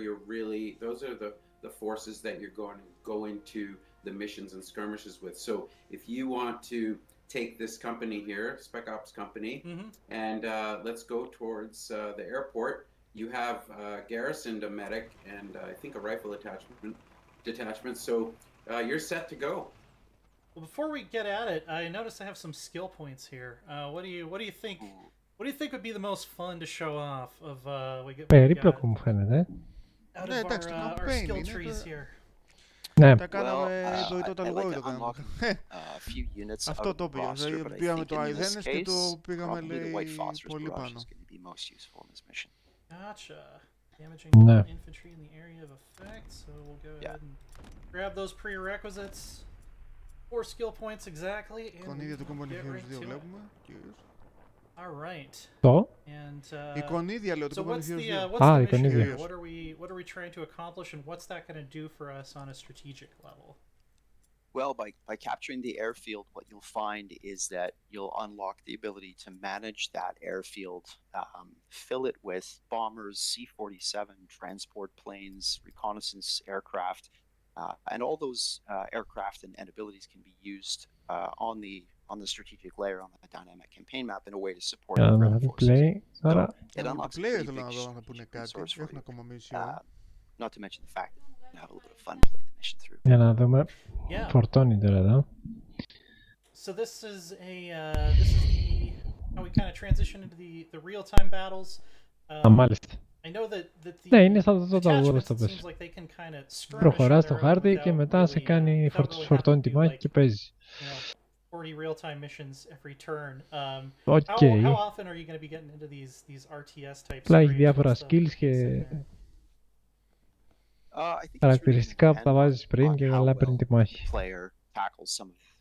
[SPEAKER 10] those are the forces that you're going to go into the missions and skirmishes with. So if you want to take this company here, Spec Ops company, and let's go towards the airport, you have garrisoned a medic and I think a rifle detachment, so you're set to go.
[SPEAKER 12] Well, before we get at it, I noticed I have some skill points here. What do you think? What do you think would be the most fun to show off of
[SPEAKER 4] Περίπλοκο μου φαίνεται.
[SPEAKER 12] Out of our skill trees here.
[SPEAKER 4] Ναι.
[SPEAKER 3] Τα κάναμε το λογό το κάναμε. Αυτό το πήγαμε. Δηλαδή πήγαμε το Αιδένες και το πήγαμε λέει πολύ πάνω.
[SPEAKER 12] Gotcha. Damaging infantry in the area of effect, so we'll go ahead and grab those prerequisites. 4 skill points exactly.
[SPEAKER 3] Εικονίδια του Company of Heroes 2 βλέπουμε.
[SPEAKER 12] All right.
[SPEAKER 3] And εικονίδια λέω του Company of Heroes 2.
[SPEAKER 12] What's the mission here? What are we trying to accomplish, and what's that going to do for us on a strategic level?
[SPEAKER 13] Well, by capturing the airfield, what you'll find is that you'll unlock the ability to manage that airfield, fill it with bombers, C-47, transport planes, reconnaissance aircraft, and all those aircraft and abilities can be used on the strategic layer on the dynamic campaign map in a way to support the ground forces. So it unlocks a pretty big resource for you. Not to mention the fact that you have a little bit of fun playing the mission through.
[SPEAKER 4] Για να δούμε. Φορτώνει τώρα εδώ.
[SPEAKER 12] So this is the how we kind of transition into the real-time battles.
[SPEAKER 4] Μάλιστα.
[SPEAKER 12] I know that the
[SPEAKER 4] Ναι, είναι σαν το Tower το πες. Προχωράς στο χάρτη και μετά σε κάνει φορτώνει τη μάχη και παίζει.
[SPEAKER 12] 40 real-time missions every turn.
[SPEAKER 4] Okay.
[SPEAKER 12] How often are you going to be getting into these RTS types?
[SPEAKER 4] Απλά έχει διάφορα skills και χαρακτηριστικά που τα βάζεις πριν και καλά πριν τη μάχη.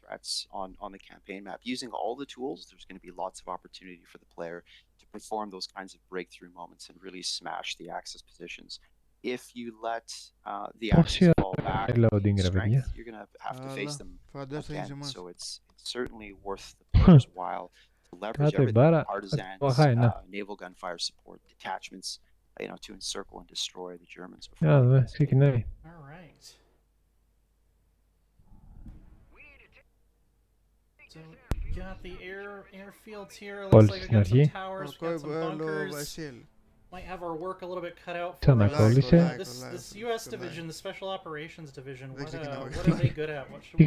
[SPEAKER 13] Threats on the campaign map. Using all the tools, there's going to be lots of opportunity for the player to perform those kinds of breakthrough moments and really smash the Axis positions. If you let the Axis fall back in strength, you're going to have to face them again. So it's certainly worth the player's while to leverage everything: partisans, naval gunfire support, detachments, to encircle and destroy the Germans.
[SPEAKER 12] All right. So we got the airfields here. Looks like we got some towers, we got some bunkers. Might have our work a little bit cut out for this US division, the Special Operations Division. What are they good at? What should we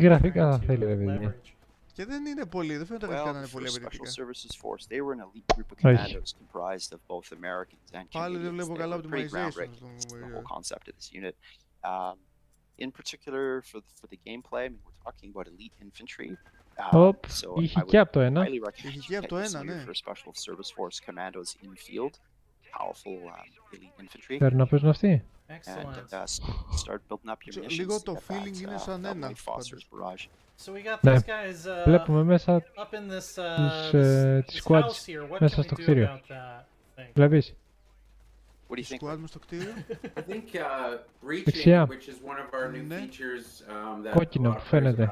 [SPEAKER 12] leverage?
[SPEAKER 3] Και δεν είναι πολύ, δεν φαίνεται να είναι πολύ
[SPEAKER 13] Special Services Force, they were an elite group of commandos comprised of both Americans and Canadians. They were pretty groundbreaking the whole concept of this unit. In particular, for the gameplay, I mean, we're talking about elite infantry. So I would highly recommend you get some of your Special Service Force commandos in field. Powerful elite infantry. And start building up your munitions.
[SPEAKER 3] Λίγο το feeling είναι σαν ένα.
[SPEAKER 12] So we got these guys
[SPEAKER 4] βλέπουμε μέσα
[SPEAKER 12] up in this
[SPEAKER 4] τις squads μέσα στο κτίριο. Βλέπεις.
[SPEAKER 13] What do you think?
[SPEAKER 10] I think breaching, which is one of our new features that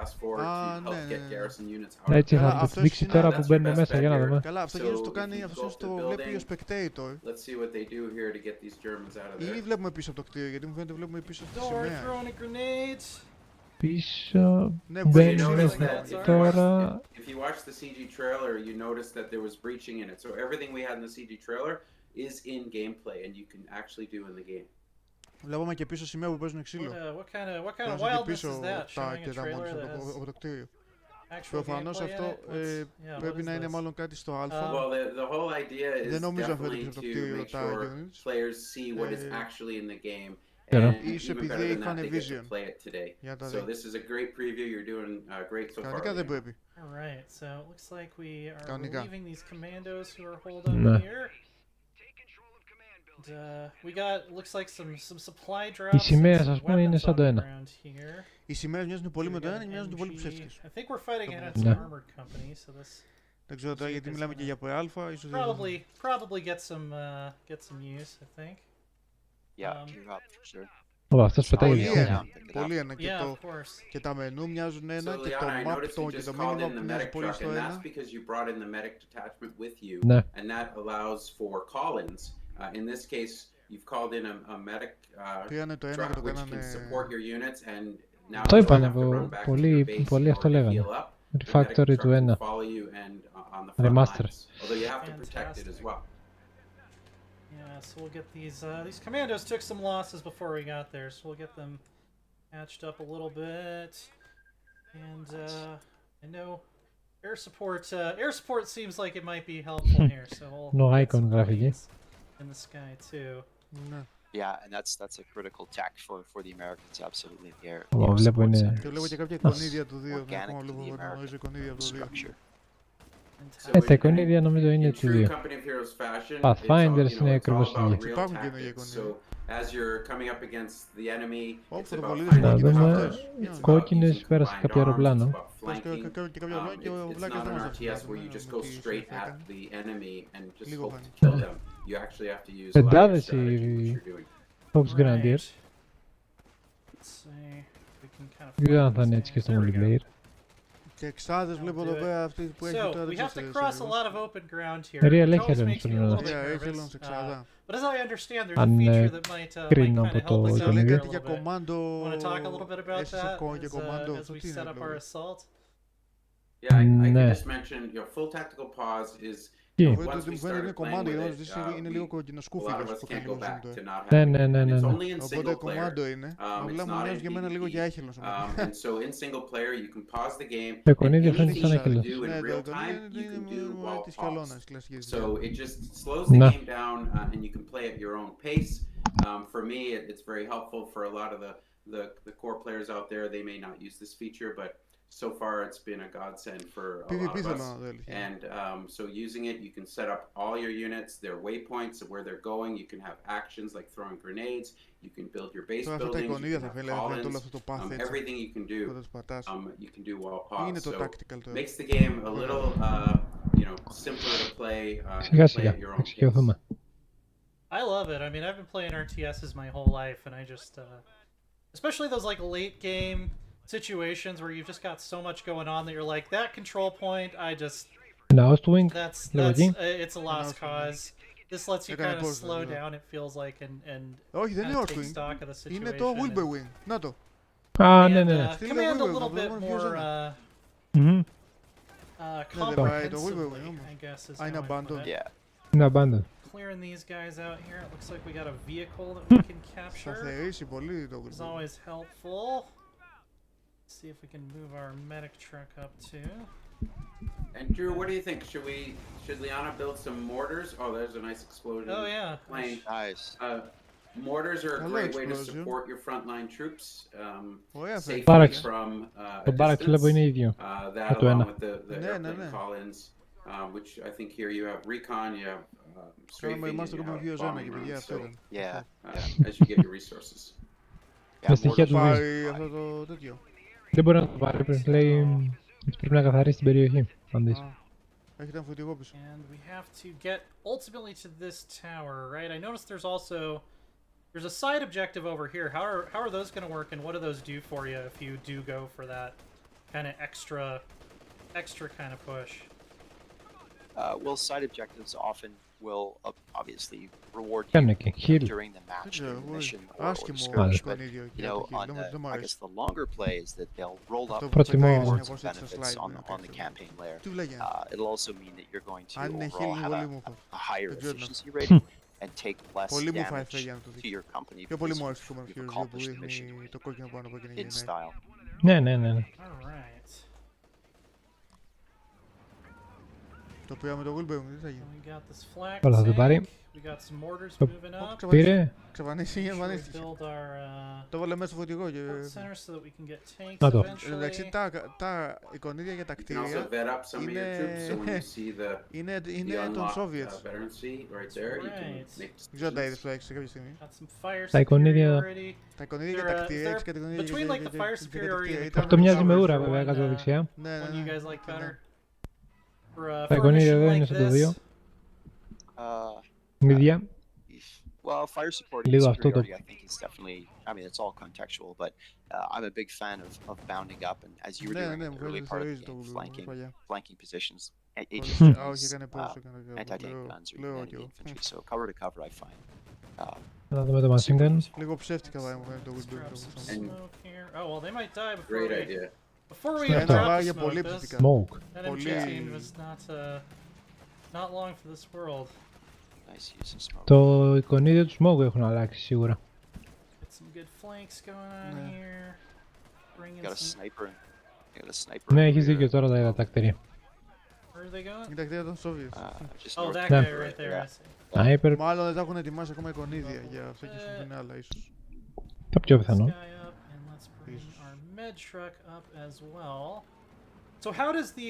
[SPEAKER 10] asked for to help get garrison units out.
[SPEAKER 4] Έτσι θα το δείξει τώρα που μπαίνουμε μέσα, για να δούμε.
[SPEAKER 3] Καλά, αυτό γίνεται το κάνει, αυτό το βλέπει ο spectator.
[SPEAKER 10] Let's see what they do here to get these Germans out of there.
[SPEAKER 3] Ή βλέπουμε πίσω από το κτίριο, γιατί μου φαίνεται βλέπουμε πίσω από τη σημαία.
[SPEAKER 4] Πίσω, μπαίνουμε τώρα.
[SPEAKER 10] If you watch the CG trailer, you notice that there was breaching in it. So everything we had in the CG trailer is in gameplay and you can actually do in the game.
[SPEAKER 3] Βλέπουμε και πίσω σημαία που παίζουν ξύλο.
[SPEAKER 12] What kind of wildness is that? Showing a trailer that has
[SPEAKER 3] από το κτίριο. Προφανώς αυτό πρέπει να είναι μάλλον κάτι στο α.
[SPEAKER 10] Well, the whole idea is
[SPEAKER 3] δεν νομίζω αυτό
[SPEAKER 10] definitely
[SPEAKER 3] το
[SPEAKER 10] to
[SPEAKER 3] κτίριο
[SPEAKER 10] make sure players see what is actually in the game.
[SPEAKER 3] Ίσως επειδή είχαν vision.
[SPEAKER 10] So this is a great preview. You're doing great so far.
[SPEAKER 3] Κανονικά δεν πρέπει.
[SPEAKER 12] Alright, so it looks like we are relieving these commandos who are holed up here. We got, looks like some supply drops.
[SPEAKER 4] Οι σημαίες, ας πούμε, είναι σαν το ένα.
[SPEAKER 3] Οι σημαίες μοιάζουν πολύ με το ένα και μοιάζουν πολύ ψεύτικες.
[SPEAKER 12] I think we're fighting against an armored company, so this.
[SPEAKER 3] Δεν ξέρω τώρα γιατί μιλάμε και για προάλφα, ίσως
[SPEAKER 12] probably get some use, I think.
[SPEAKER 13] Yeah,
[SPEAKER 4] αυτός πετάει
[SPEAKER 3] πολύ ένα και τα μενού μοιάζουν ένα και το map και το μήνυμα που μοιάζει πολύ στο ένα.
[SPEAKER 4] Ναι.
[SPEAKER 10] And that allows for call-ins. In this case, you've called in a medic truck which can support your units and now
[SPEAKER 4] το
[SPEAKER 10] you
[SPEAKER 4] είπανε
[SPEAKER 10] have to run back to
[SPEAKER 4] πολύ,
[SPEAKER 10] your base
[SPEAKER 4] πολύ αυτό
[SPEAKER 10] or
[SPEAKER 4] λέγανε.
[SPEAKER 10] heal up.
[SPEAKER 4] Refactory του 1. Remaster.
[SPEAKER 10] Although you have to protect it as well.
[SPEAKER 12] Yeah, so we'll get these commandos took some losses before we got there, so we'll get them patched up a little bit. And I know air support seems like it might be helpful here, so we'll
[SPEAKER 4] no icon graphic
[SPEAKER 12] in the sky too.
[SPEAKER 13] Yeah, and that's a critical tech for the Americans, absolutely. The air
[SPEAKER 4] βλέπω είναι.
[SPEAKER 3] Και βλέπω και κάποια εικονίδια του 2. Νομίζω εικονίδια του 2.
[SPEAKER 4] Τα εικονίδια νομίζω είναι του 2. Pathfinders είναι ακριβώς του 2.
[SPEAKER 3] Υπάρχουν και είναι εικονίδια.
[SPEAKER 4] Να δούμε, κόκκινες πέρασε κάποιο αεροπλάνο. Πεντάδες οι Fox Grenadiers. Δεν ξέρω αν θα είναι έτσι και στο multiplayer.
[SPEAKER 3] Και εξάδες βλέπω εδώ πέρα αυτή που έχει τώρα.
[SPEAKER 12] We have to cross a lot of open ground here.
[SPEAKER 4] Real έχει έλεγχο.
[SPEAKER 3] Έχει έλεγχο εξάδα.
[SPEAKER 12] But as I understand, there's a feature that might kind of help us out here a little bit. Want to talk a little bit about that as we set up our assault?
[SPEAKER 10] Yeah, I can
[SPEAKER 4] Ναι.
[SPEAKER 10] just mention your full tactical pause is
[SPEAKER 4] Τι?
[SPEAKER 10] once we started playing with it,
[SPEAKER 3] είναι λίγο
[SPEAKER 10] a lot of
[SPEAKER 3] κοκκινοσκούφιδος
[SPEAKER 10] us
[SPEAKER 3] που
[SPEAKER 10] can't
[SPEAKER 3] κάνει
[SPEAKER 10] go
[SPEAKER 3] λίγο
[SPEAKER 10] back
[SPEAKER 3] zoom
[SPEAKER 10] to
[SPEAKER 3] τώρα.
[SPEAKER 10] not
[SPEAKER 4] Ναι,
[SPEAKER 10] having
[SPEAKER 4] ναι,
[SPEAKER 10] it.
[SPEAKER 4] ναι,
[SPEAKER 10] And
[SPEAKER 4] ναι,
[SPEAKER 10] it's
[SPEAKER 4] ναι.
[SPEAKER 10] only in
[SPEAKER 3] Οπότε
[SPEAKER 10] single player.
[SPEAKER 3] κομμάντο είναι.
[SPEAKER 10] It's
[SPEAKER 3] Απλά μου
[SPEAKER 10] not
[SPEAKER 3] μοιάζει
[SPEAKER 10] in
[SPEAKER 3] για μένα λίγο
[SPEAKER 10] PvP.
[SPEAKER 3] για έγχελος.
[SPEAKER 10] And so in single player you can pause the game
[SPEAKER 4] Το
[SPEAKER 10] and
[SPEAKER 4] εικονίδιο φαίνεται
[SPEAKER 10] anything
[SPEAKER 4] σαν
[SPEAKER 10] you can
[SPEAKER 4] έγχελος.
[SPEAKER 10] do in
[SPEAKER 3] Ναι,
[SPEAKER 10] real
[SPEAKER 3] το
[SPEAKER 10] time you can do while
[SPEAKER 3] της
[SPEAKER 10] paused.
[SPEAKER 3] χελώνας, κλασικής.
[SPEAKER 10] So it just slows the
[SPEAKER 4] Ναι.
[SPEAKER 10] game down and you can play at your own pace. For me, it's very helpful for a lot of the core players out there. They may not use this feature, but so far it's been a godsend for a lot of us. And so using it, you can set up all your units, their waypoints of where they're going. You can have actions like throwing grenades. You can build your base buildings. You can have call-ins. Everything you can do, you can do while paused. So makes the game a little, simpler to play.
[SPEAKER 4] Σιγά
[SPEAKER 10] And play
[SPEAKER 4] σιγά,
[SPEAKER 10] at your own pace.
[SPEAKER 4] εξοικειωθούμε.
[SPEAKER 12] I love it. I mean, I've been playing RTSs my whole life, and I just, especially those like late game situations where you've just got so much going on that you're like, that control point,
[SPEAKER 4] Ένα Ostwing, λίγο εκεί.
[SPEAKER 12] it's a lost cause. This lets you kind of slow down, it feels like, and
[SPEAKER 3] Όχι, δεν είναι
[SPEAKER 12] take
[SPEAKER 3] Ostwing.
[SPEAKER 12] stock of the situation.
[SPEAKER 3] Είναι το Wilbur Wing. Να το.
[SPEAKER 4] Α, ναι, ναι.
[SPEAKER 12] Command a little bit more comprehensive, I guess is how I put it.
[SPEAKER 4] Είναι abandoned.
[SPEAKER 12] Clearing these guys out here, it looks like we got a vehicle that we can capture.
[SPEAKER 3] Σταθερήσει πολύ το
[SPEAKER 12] It's
[SPEAKER 3] Wilbur.
[SPEAKER 12] always helpful. See if we can move our medic truck up too.
[SPEAKER 10] And Drew, what do you think? Should Liana build some mortars? Oh, there's a nice explosion.
[SPEAKER 12] Oh yeah.
[SPEAKER 13] Nice.
[SPEAKER 10] Mortars are a
[SPEAKER 3] Hello,
[SPEAKER 10] great way to
[SPEAKER 3] explosion.
[SPEAKER 10] support your frontline troops. Safely
[SPEAKER 4] Barracks.
[SPEAKER 10] from
[SPEAKER 4] Το
[SPEAKER 10] a
[SPEAKER 4] barracks βλέπω είναι
[SPEAKER 10] distance.
[SPEAKER 4] ίδιο.
[SPEAKER 10] That
[SPEAKER 4] Με το
[SPEAKER 10] along
[SPEAKER 4] ένα.
[SPEAKER 10] with the airplane call-ins, which I think here you have recon, you have strafing, and
[SPEAKER 3] Είμαστε
[SPEAKER 10] you
[SPEAKER 3] κομμάτι πιο
[SPEAKER 10] have
[SPEAKER 3] ζώνα
[SPEAKER 10] bombing
[SPEAKER 3] και παιδιά
[SPEAKER 10] runs.
[SPEAKER 3] αυτό ήταν.
[SPEAKER 10] As you get your resources.
[SPEAKER 4] Με στοιχεία του Wiz.
[SPEAKER 3] Πάρει αυτό το τέτοιο.
[SPEAKER 4] Δεν μπορεί να το πάρει, λέει πρέπει να καθαρίσει την περιοχή. Αν δεις.
[SPEAKER 3] Έχει ένα φωτικό πίσω.
[SPEAKER 12] And we have to get ultimately to this tower, right? I noticed there's a side objective over here. How are those going to work, and what do those do for you if you do go for that kind of extra kind of push?
[SPEAKER 13] Well, side objectives often will obviously reward
[SPEAKER 4] Κάνε
[SPEAKER 13] you
[SPEAKER 4] και heal.
[SPEAKER 13] during the match, during the mission, or
[SPEAKER 3] Άσχημο
[SPEAKER 13] skirmish. But
[SPEAKER 3] εικονίδιο
[SPEAKER 13] you
[SPEAKER 3] εκεί
[SPEAKER 13] know,
[SPEAKER 3] από εκεί.
[SPEAKER 13] on
[SPEAKER 3] Δεν μ'
[SPEAKER 13] I guess
[SPEAKER 3] αρέσει.
[SPEAKER 13] the longer play is that they'll roll up
[SPEAKER 4] Προτιμώ
[SPEAKER 13] rewards and benefits on the campaign layer.
[SPEAKER 3] Τι βλέγει.
[SPEAKER 13] It'll also mean that you're going to
[SPEAKER 3] Αν είναι
[SPEAKER 13] overall
[SPEAKER 3] heal
[SPEAKER 13] have
[SPEAKER 3] πολύ μου
[SPEAKER 13] a higher
[SPEAKER 3] Δεν ξέρω να-
[SPEAKER 13] efficiency rating and take less
[SPEAKER 3] Πολύ μου φάει
[SPEAKER 13] damage
[SPEAKER 3] για να το
[SPEAKER 13] to
[SPEAKER 3] δείξω.
[SPEAKER 13] your company
[SPEAKER 3] Πιο πολύ
[SPEAKER 13] because
[SPEAKER 3] μου άρεσε το
[SPEAKER 13] you've
[SPEAKER 3] Commander Heroes 2 που
[SPEAKER 13] accomplished the mission
[SPEAKER 3] δείχνει το κόκκινο πάνω από εκείνη
[SPEAKER 13] in
[SPEAKER 3] γενναία.
[SPEAKER 13] style.
[SPEAKER 4] Ναι, ναι, ναι.
[SPEAKER 12] Alright.
[SPEAKER 3] Το πήραμε το Wilbur Wing, τι θα γίνει.
[SPEAKER 12] We got this flak
[SPEAKER 4] Όλα θα το πάρει.
[SPEAKER 12] We got some mortars moving up.
[SPEAKER 4] Πήρε.
[SPEAKER 3] Ξαφανίσει ή
[SPEAKER 12] Make sure we
[SPEAKER 3] εμφανίστηκε.
[SPEAKER 12] build our
[SPEAKER 3] Το βάλε μέσα στο φωτικό και...
[SPEAKER 12] port center so that we can get tanks
[SPEAKER 4] Να το.
[SPEAKER 3] Εντάξει,
[SPEAKER 12] eventually.
[SPEAKER 3] τα εικονίδια για τα
[SPEAKER 10] You can also
[SPEAKER 3] κτίρια
[SPEAKER 10] vet up some of your troops, so when you see the
[SPEAKER 3] είναι των
[SPEAKER 10] unlocked
[SPEAKER 3] Soviets.
[SPEAKER 10] veterancy right there, you can make
[SPEAKER 3] Δεν ξέρω αν τα είδες
[SPEAKER 10] decisions.
[SPEAKER 3] που έχεις σε κάποια στιγμή.
[SPEAKER 12] Got some fire
[SPEAKER 4] Τα εικονίδια.
[SPEAKER 12] superiority.
[SPEAKER 3] Τα εικονίδια για τα κτίρια, έχεις κάτι εικονίδια
[SPEAKER 12] Between like the fire superiority and the
[SPEAKER 3] ήταν-
[SPEAKER 4] Αυτό μοιάζει με ούρα
[SPEAKER 12] cover
[SPEAKER 4] βέβαια
[SPEAKER 12] one,
[SPEAKER 4] κάτω δεξιά.
[SPEAKER 3] Ναι,
[SPEAKER 12] one
[SPEAKER 3] ναι,
[SPEAKER 12] you
[SPEAKER 3] ναι.
[SPEAKER 12] guys like better.
[SPEAKER 4] Τα
[SPEAKER 12] For a
[SPEAKER 4] εικονίδια
[SPEAKER 12] mission
[SPEAKER 4] εδώ
[SPEAKER 12] like
[SPEAKER 4] είναι στο το
[SPEAKER 12] this,
[SPEAKER 4] 2.
[SPEAKER 13] Uh,
[SPEAKER 4] Μηδιά.
[SPEAKER 13] Well, fire support and
[SPEAKER 4] Λίγο αυτό το-
[SPEAKER 13] superiority, I think, is definitely. I mean, it's all contextual, but I'm a big fan of bounding up, and as you were
[SPEAKER 3] Ναι,
[SPEAKER 13] doing
[SPEAKER 3] ναι,
[SPEAKER 13] in
[SPEAKER 3] μου
[SPEAKER 13] the early
[SPEAKER 3] φαίνεται
[SPEAKER 13] part of the
[SPEAKER 3] θεωρείς το
[SPEAKER 13] game,
[SPEAKER 3] παλιά.
[SPEAKER 13] flanking positions,
[SPEAKER 3] Α,
[SPEAKER 13] HSGs,
[SPEAKER 3] όχι, έκανε πώς, έκανε
[SPEAKER 13] anti-tank
[SPEAKER 3] λέω-
[SPEAKER 13] guns, or
[SPEAKER 3] λέω
[SPEAKER 13] even
[SPEAKER 3] και
[SPEAKER 13] enemy
[SPEAKER 3] εγώ.
[SPEAKER 13] infantry. So cover to cover, I find.
[SPEAKER 4] Να δούμε το machine gun.
[SPEAKER 3] Λίγο ψεύτικα πάει μου φαίνεται το Wilbur
[SPEAKER 12] drop some
[SPEAKER 3] Wing.
[SPEAKER 12] smoke here. Oh well, they might die before
[SPEAKER 10] Great
[SPEAKER 12] we
[SPEAKER 10] idea.
[SPEAKER 12] before we
[SPEAKER 3] Ναι,
[SPEAKER 12] even
[SPEAKER 3] τα
[SPEAKER 12] drop the
[SPEAKER 3] βάγια
[SPEAKER 12] smoke.
[SPEAKER 3] πολύ
[SPEAKER 12] This
[SPEAKER 3] ψευτικά.
[SPEAKER 4] Smoke.
[SPEAKER 12] that
[SPEAKER 3] Πολύ-
[SPEAKER 12] M16 was not long for this world.
[SPEAKER 13] Nice use of smoke.
[SPEAKER 4] Το εικονίδιο του smoke έχουν αλλάξει σίγουρα.
[SPEAKER 12] Get some good flanks going on
[SPEAKER 3] Ναι.
[SPEAKER 12] here. Bringing
[SPEAKER 13] Got a
[SPEAKER 12] some.
[SPEAKER 13] sniper. Got a sniper.
[SPEAKER 4] Ναι,
[SPEAKER 13] over
[SPEAKER 4] έχεις
[SPEAKER 13] here.
[SPEAKER 4] δίκιο, τώρα τα είδα τα κτίρια.
[SPEAKER 12] Where are they going?
[SPEAKER 3] Είναι τα κτίρια των Soviets.
[SPEAKER 13] Just
[SPEAKER 12] Oh,
[SPEAKER 13] north
[SPEAKER 12] that
[SPEAKER 13] of
[SPEAKER 4] Ναι.
[SPEAKER 12] guy
[SPEAKER 13] here,
[SPEAKER 12] right there.
[SPEAKER 13] yeah.
[SPEAKER 12] I see.
[SPEAKER 4] Sniper,
[SPEAKER 3] Μάλλον δεν τα έχουν ετοιμάσει ακόμα εικονίδια για αυτό και σου δίνει άλλα ίσως.
[SPEAKER 4] το πιο
[SPEAKER 12] This
[SPEAKER 4] πιθανό.
[SPEAKER 12] guy up, and let's bring our med truck up as well. So how does the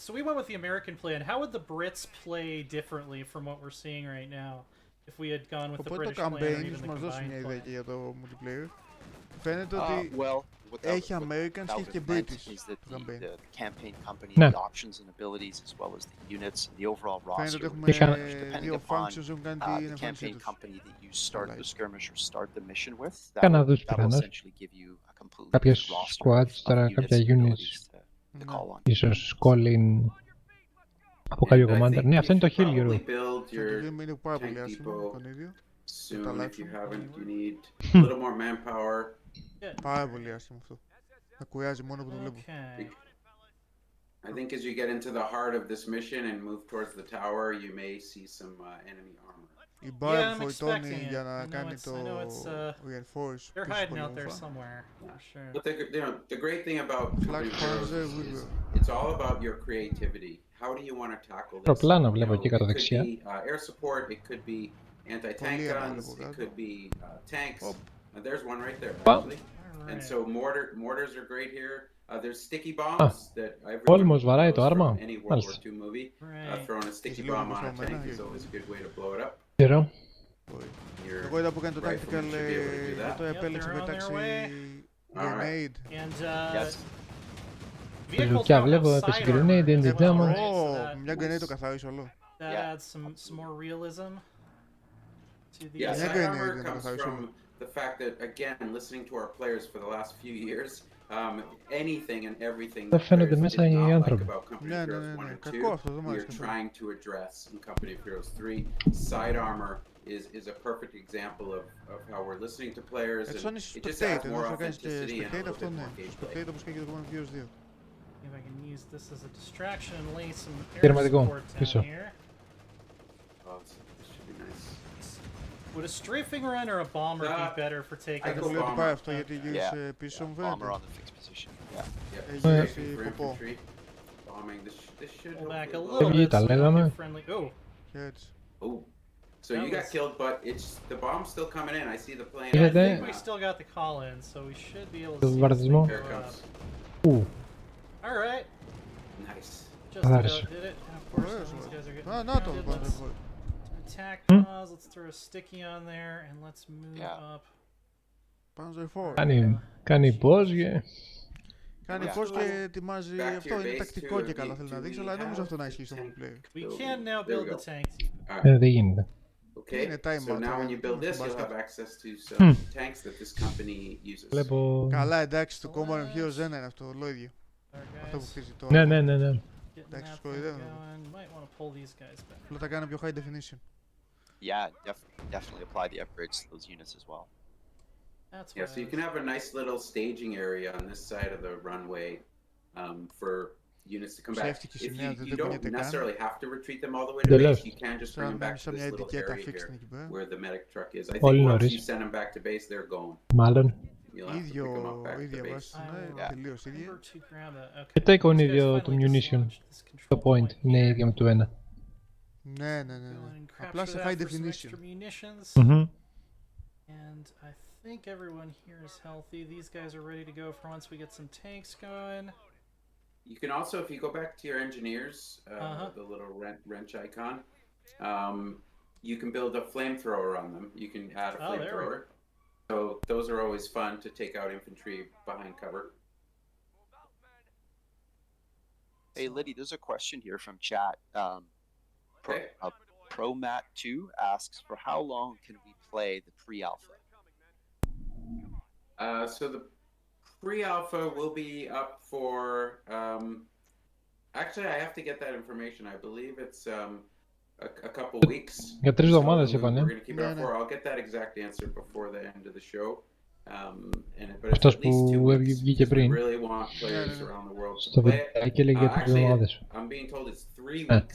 [SPEAKER 12] so we went with the American plan. How would the Brits play differently from what we're seeing right now if we had gone with the
[SPEAKER 3] Οπότε
[SPEAKER 12] British
[SPEAKER 3] το
[SPEAKER 12] plan or
[SPEAKER 3] campaign
[SPEAKER 12] even
[SPEAKER 3] ίσως
[SPEAKER 12] the
[SPEAKER 3] μας δώσει μια
[SPEAKER 12] combined
[SPEAKER 3] ιδέα
[SPEAKER 12] plan?
[SPEAKER 3] και για το multiplayer. Φαίνεται ότι
[SPEAKER 13] Well, what that
[SPEAKER 3] έχει
[SPEAKER 13] would-
[SPEAKER 3] Americans
[SPEAKER 13] that
[SPEAKER 3] και έχει
[SPEAKER 13] would
[SPEAKER 3] και
[SPEAKER 13] have meant
[SPEAKER 3] British
[SPEAKER 13] is that
[SPEAKER 3] το campaign.
[SPEAKER 13] the campaign company,
[SPEAKER 4] Ναι.
[SPEAKER 13] the options and abilities, as well as the units, and the overall
[SPEAKER 3] Φαίνεται ότι
[SPEAKER 13] roster,
[SPEAKER 3] έχουμε
[SPEAKER 13] would change
[SPEAKER 3] δύο
[SPEAKER 13] depending upon
[SPEAKER 3] functions έχουν κάνει την
[SPEAKER 13] the
[SPEAKER 3] εμφάνισή
[SPEAKER 13] campaign
[SPEAKER 3] τους.
[SPEAKER 13] company that you start the skirmish or start the mission with.
[SPEAKER 4] Καναδούς
[SPEAKER 13] That will
[SPEAKER 4] πιθανώς.
[SPEAKER 13] essentially give you a completely
[SPEAKER 4] Κάποιες
[SPEAKER 13] different roster
[SPEAKER 4] squads,
[SPEAKER 13] of
[SPEAKER 4] τώρα
[SPEAKER 13] units
[SPEAKER 4] κάποια
[SPEAKER 13] and
[SPEAKER 4] units.
[SPEAKER 13] abilities to call on.
[SPEAKER 4] Ίσως calling από κάποιο
[SPEAKER 10] And I
[SPEAKER 4] commander.
[SPEAKER 10] think
[SPEAKER 4] Ναι,
[SPEAKER 10] you
[SPEAKER 4] αυτό είναι το
[SPEAKER 10] should
[SPEAKER 4] heal, Γιώργο.
[SPEAKER 10] probably build
[SPEAKER 3] Το
[SPEAKER 10] your
[SPEAKER 3] game είναι πάρα πολύ
[SPEAKER 10] tank
[SPEAKER 3] άσχημο
[SPEAKER 10] depot
[SPEAKER 3] εικονίδιο.
[SPEAKER 10] soon. If you haven't, you need
[SPEAKER 4] Hmm.
[SPEAKER 10] a little more manpower.
[SPEAKER 3] Πάρα πολύ άσχημο αυτό. Με κουράζει μόνο που το βλέπω.
[SPEAKER 12] Okay.
[SPEAKER 10] I think as you get into the heart of this mission and move towards the tower, you may see some enemy armor.
[SPEAKER 3] Η μπάρα φορτώνει για να κάνει το reinforce.
[SPEAKER 12] They're hiding out there somewhere, for sure.
[SPEAKER 10] But the great thing about Company of Heroes is it's all about your creativity. How do you want to tackle this?
[SPEAKER 4] Αεροπλάνα βλέπω εκεί κάτω
[SPEAKER 10] It could
[SPEAKER 4] δεξιά.
[SPEAKER 10] be air support, it could be anti-tank guns, it could be tanks. There's one right there, actually. And so mortars are great here. There's sticky bombs that
[SPEAKER 4] Όλμος βαράει το άρμα.
[SPEAKER 10] any World War II movie. Throwing a sticky bomb on a tank is always a good way to blow it up.
[SPEAKER 4] Ξέρω.
[SPEAKER 3] Εγώ είδα που κάνει το tactical, το επέλεξε να πετάξει grenade.
[SPEAKER 4] Λουκιά βλέπω, έπαιξε grenade, in the diamond.
[SPEAKER 3] Μια grenade το καθαρίσει όλο.
[SPEAKER 12] That adds some more realism to the
[SPEAKER 10] Yeah, side armor comes from the fact that, again, listening to our players for the last few years, anything and everything that players did not like about Company of Heroes 1 and 2, we are trying to address in Company of Heroes 3. Side armor is a perfect example of how we're listening to players, and it just adds more authenticity and a little bit more gameplay.
[SPEAKER 12] If I can use this as a distraction and lay some air support down here.
[SPEAKER 10] Oh, this should be nice.
[SPEAKER 12] Would a strafing run or a bomber be better for taking
[SPEAKER 3] this? I go αυτό γιατί γύρισε πίσω μου φαίνεται.
[SPEAKER 13] Bomber on the fixed position.
[SPEAKER 10] Bombing. This should
[SPEAKER 12] pull back a little bit so we get friendly. Oh.
[SPEAKER 10] Oh. So you got killed, but the bomb's still coming in. I see the plane.
[SPEAKER 12] I think we still got the call in, so we should be able to see it.
[SPEAKER 10] Here it comes.
[SPEAKER 12] All right.
[SPEAKER 10] Nice.
[SPEAKER 12] Just about did it. And of course, these guys are getting grounded. Let's attack pause. Let's throw a sticky on there, and let's move up.
[SPEAKER 3] Panzer 4.
[SPEAKER 4] Κάνει πώς και...
[SPEAKER 3] Κάνει πώς και ετοιμάζει αυτό, είναι τακτικό και καλά θέλει να δείξει, αλλά νομίζω αυτό να ισχύει στο multiplayer.
[SPEAKER 12] We can now build the tank.
[SPEAKER 4] Δεν γίνεται.
[SPEAKER 10] Okay, so now when you build this, you'll have access to some tanks that this company uses.
[SPEAKER 4] Βλέπω...
[SPEAKER 3] Καλά, εντάξει, το Company of Heroes δεν είναι αυτό, όλο ίδιο. Αυτό που χτίζει τώρα.
[SPEAKER 4] Ναι.
[SPEAKER 3] Εντάξει, σκοειδεύω. Απλά τα κάνω πιο high definition.
[SPEAKER 13] Yeah, definitely apply the upgrades to those units as well.
[SPEAKER 10] Yeah, so you can have a nice little staging area on this side of the runway for units to come back. You don't necessarily have to retreat them all the way to base. You can just bring them back to this little area here where the medic truck is. I think once you send them back to base, they're gone.
[SPEAKER 4] Μάλλον.
[SPEAKER 3] Ίδια βάση, τελείως ίδια.
[SPEAKER 4] Και το εικόν ίδιο το munition. Το point είναι ίδιο με το ένα.
[SPEAKER 3] Ναι. Απλά σε high definition.
[SPEAKER 12] And I think everyone here is healthy. These guys are ready to go for once we get some tanks going.
[SPEAKER 10] You can also, if you go back to your engineers, the little wrench icon, you can build a flamethrower on them. You can add a flamethrower. So those are always fun to take out infantry behind cover.
[SPEAKER 13] Hey Liddy, there's a question here from chat. ProMat2 asks, for how long can we play the pre-alpha?
[SPEAKER 10] So the pre-alpha will be up for... actually, I have to get that information. I believe it's a couple weeks.
[SPEAKER 4] Για 3 εβδομάδες είπανε.
[SPEAKER 10] I'll get that exact answer before the end of the show.
[SPEAKER 4] Αυτός που βγήκε πριν. Στο βιντεάκι έλεγε 3 εβδομάδες.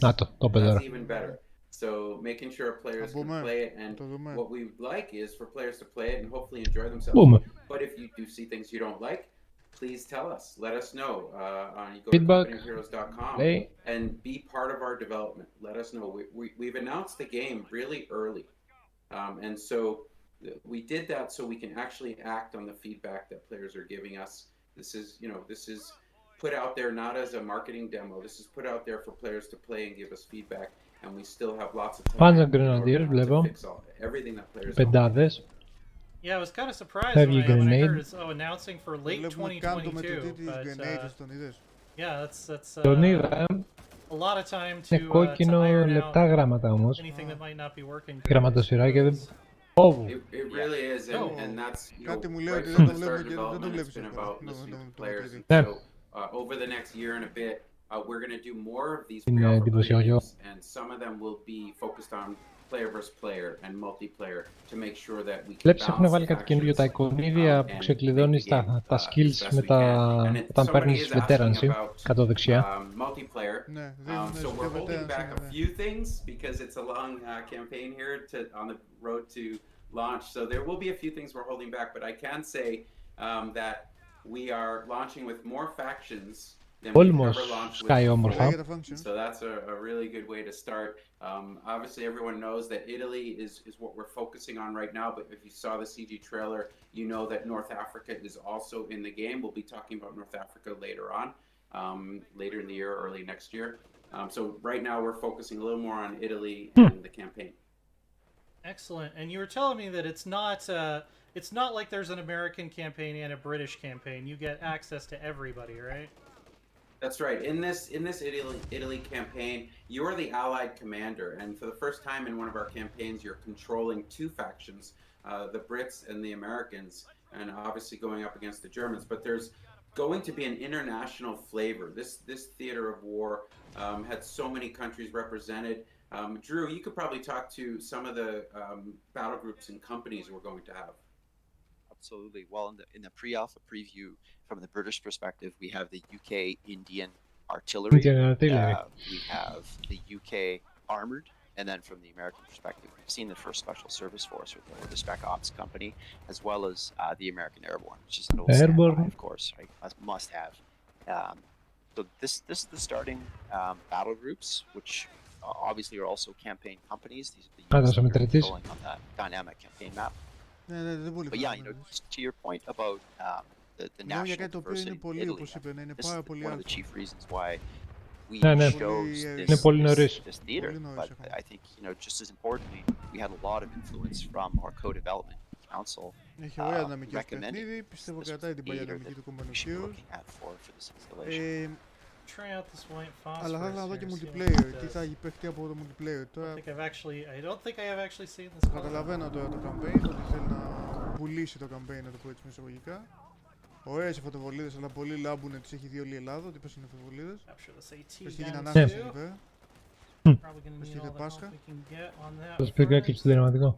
[SPEAKER 4] Να το πες τώρα.
[SPEAKER 10] So making sure players can play it, and what we like is for players to play it and hopefully enjoy themselves. But if you do see things you don't like, please tell us. Let us know. You go to companyofheroes.com and be part of our development. Let us know. We've announced the game really early, and so we did that so we can actually act on the feedback that players are giving us. This is put out there not as a marketing demo. This is put out there for players to play and give us feedback. And we still have lots of time to fix everything that players
[SPEAKER 4] Πεντάδες.
[SPEAKER 12] Yeah, I was kind of surprised when I heard it's announcing for late 2022. But, yeah, that's a lot of time to
[SPEAKER 4] κόκκινο λεπτά γράμματα όμως.
[SPEAKER 12] Anything that might not be working.
[SPEAKER 4] Γραμματοσυράκια δεν...
[SPEAKER 10] It really is, and that's right from the start of development. It's been about listening to players. So over the next year and a bit, we're going to do more of these pre-alpha play games, and some of them will be focused on player versus player and multiplayer to make sure that we can
[SPEAKER 4] Βλέπεις έχουν
[SPEAKER 10] balance
[SPEAKER 4] βάλει
[SPEAKER 10] the
[SPEAKER 4] κάτι καινούριο, τα
[SPEAKER 10] factions
[SPEAKER 4] εικονίδια που
[SPEAKER 10] and make the
[SPEAKER 4] ξεκλειδώνεις
[SPEAKER 10] game
[SPEAKER 4] τα
[SPEAKER 10] as
[SPEAKER 4] skills
[SPEAKER 10] best
[SPEAKER 4] με
[SPEAKER 10] we can. And
[SPEAKER 4] όταν
[SPEAKER 10] somebody
[SPEAKER 4] παίρνεις
[SPEAKER 10] is asking
[SPEAKER 4] veterancy,
[SPEAKER 10] about
[SPEAKER 4] κάτω δεξιά.
[SPEAKER 10] multiplayer.
[SPEAKER 3] Ναι,
[SPEAKER 10] So we're holding back a few things because it's a long campaign here on the road to launch. So there will be a few things we're holding back, but I can say that we are launching with more factions than we've ever launched with before. So that's a really good way to start. Obviously, everyone knows that Italy is what we're focusing on right now, but if you saw the CG trailer, you know that North Africa is also in the game. We'll be talking about North Africa later on, later in the year, early next year. So right now we're focusing a little more on Italy and the campaign.
[SPEAKER 12] Excellent. And you were telling me that it's not like there's an American campaign and a British campaign. You get access to everybody, right?
[SPEAKER 10] That's right. In this Italy campaign, you're the Allied commander, and for the first time in one of our campaigns, you're controlling two factions, the Brits and the Americans, and obviously going up against the Germans. But there's going to be an international flavor. This theater of war had so many countries represented. Drew, you could probably talk to some of the battle groups and companies we're going to have.
[SPEAKER 13] Absolutely. Well, in the pre-alpha preview, from the British perspective, we have the UK Indian artillery. We have the UK armored, and then from the American perspective, we've seen the first Special Service Force or the Spec Ops company, as well as the American Airborne, which is an old standby, of course, right? Must have. So this is the starting battle groups, which obviously are also campaign companies. These are the units that are going on that dynamic campaign map. But yeah, to your point about the national diversity in Italy, this is one of the chief reasons why we chose this theater. But I think, just as importantly, we had a lot of influence from our co-development council recommending this theater that we should be looking at for this installation.
[SPEAKER 12] Try out this white phosphorus.
[SPEAKER 3] Αλλά θα ήθελα να δω και multiplayer. Τι θα παίχτει από το multiplayer.
[SPEAKER 12] I don't think I have actually seen this.
[SPEAKER 3] Καταλαβαίνω τώρα το campaign, ότι θέλει να πουλήσει το campaign, να το πω έτσι με εισαγωγικά. Ωραίες οι φωτοβολίδες, αλλά πολλοί λάμπουνε, τις έχει δει όλη η Ελλάδα, ότι πες είναι φωτοβολίδες. Πες και γίνει ανάθεση εκεί πέρα. Πες και είχε Πάσχα.
[SPEAKER 4] Θα σου πει κάτι στο δυναματικό.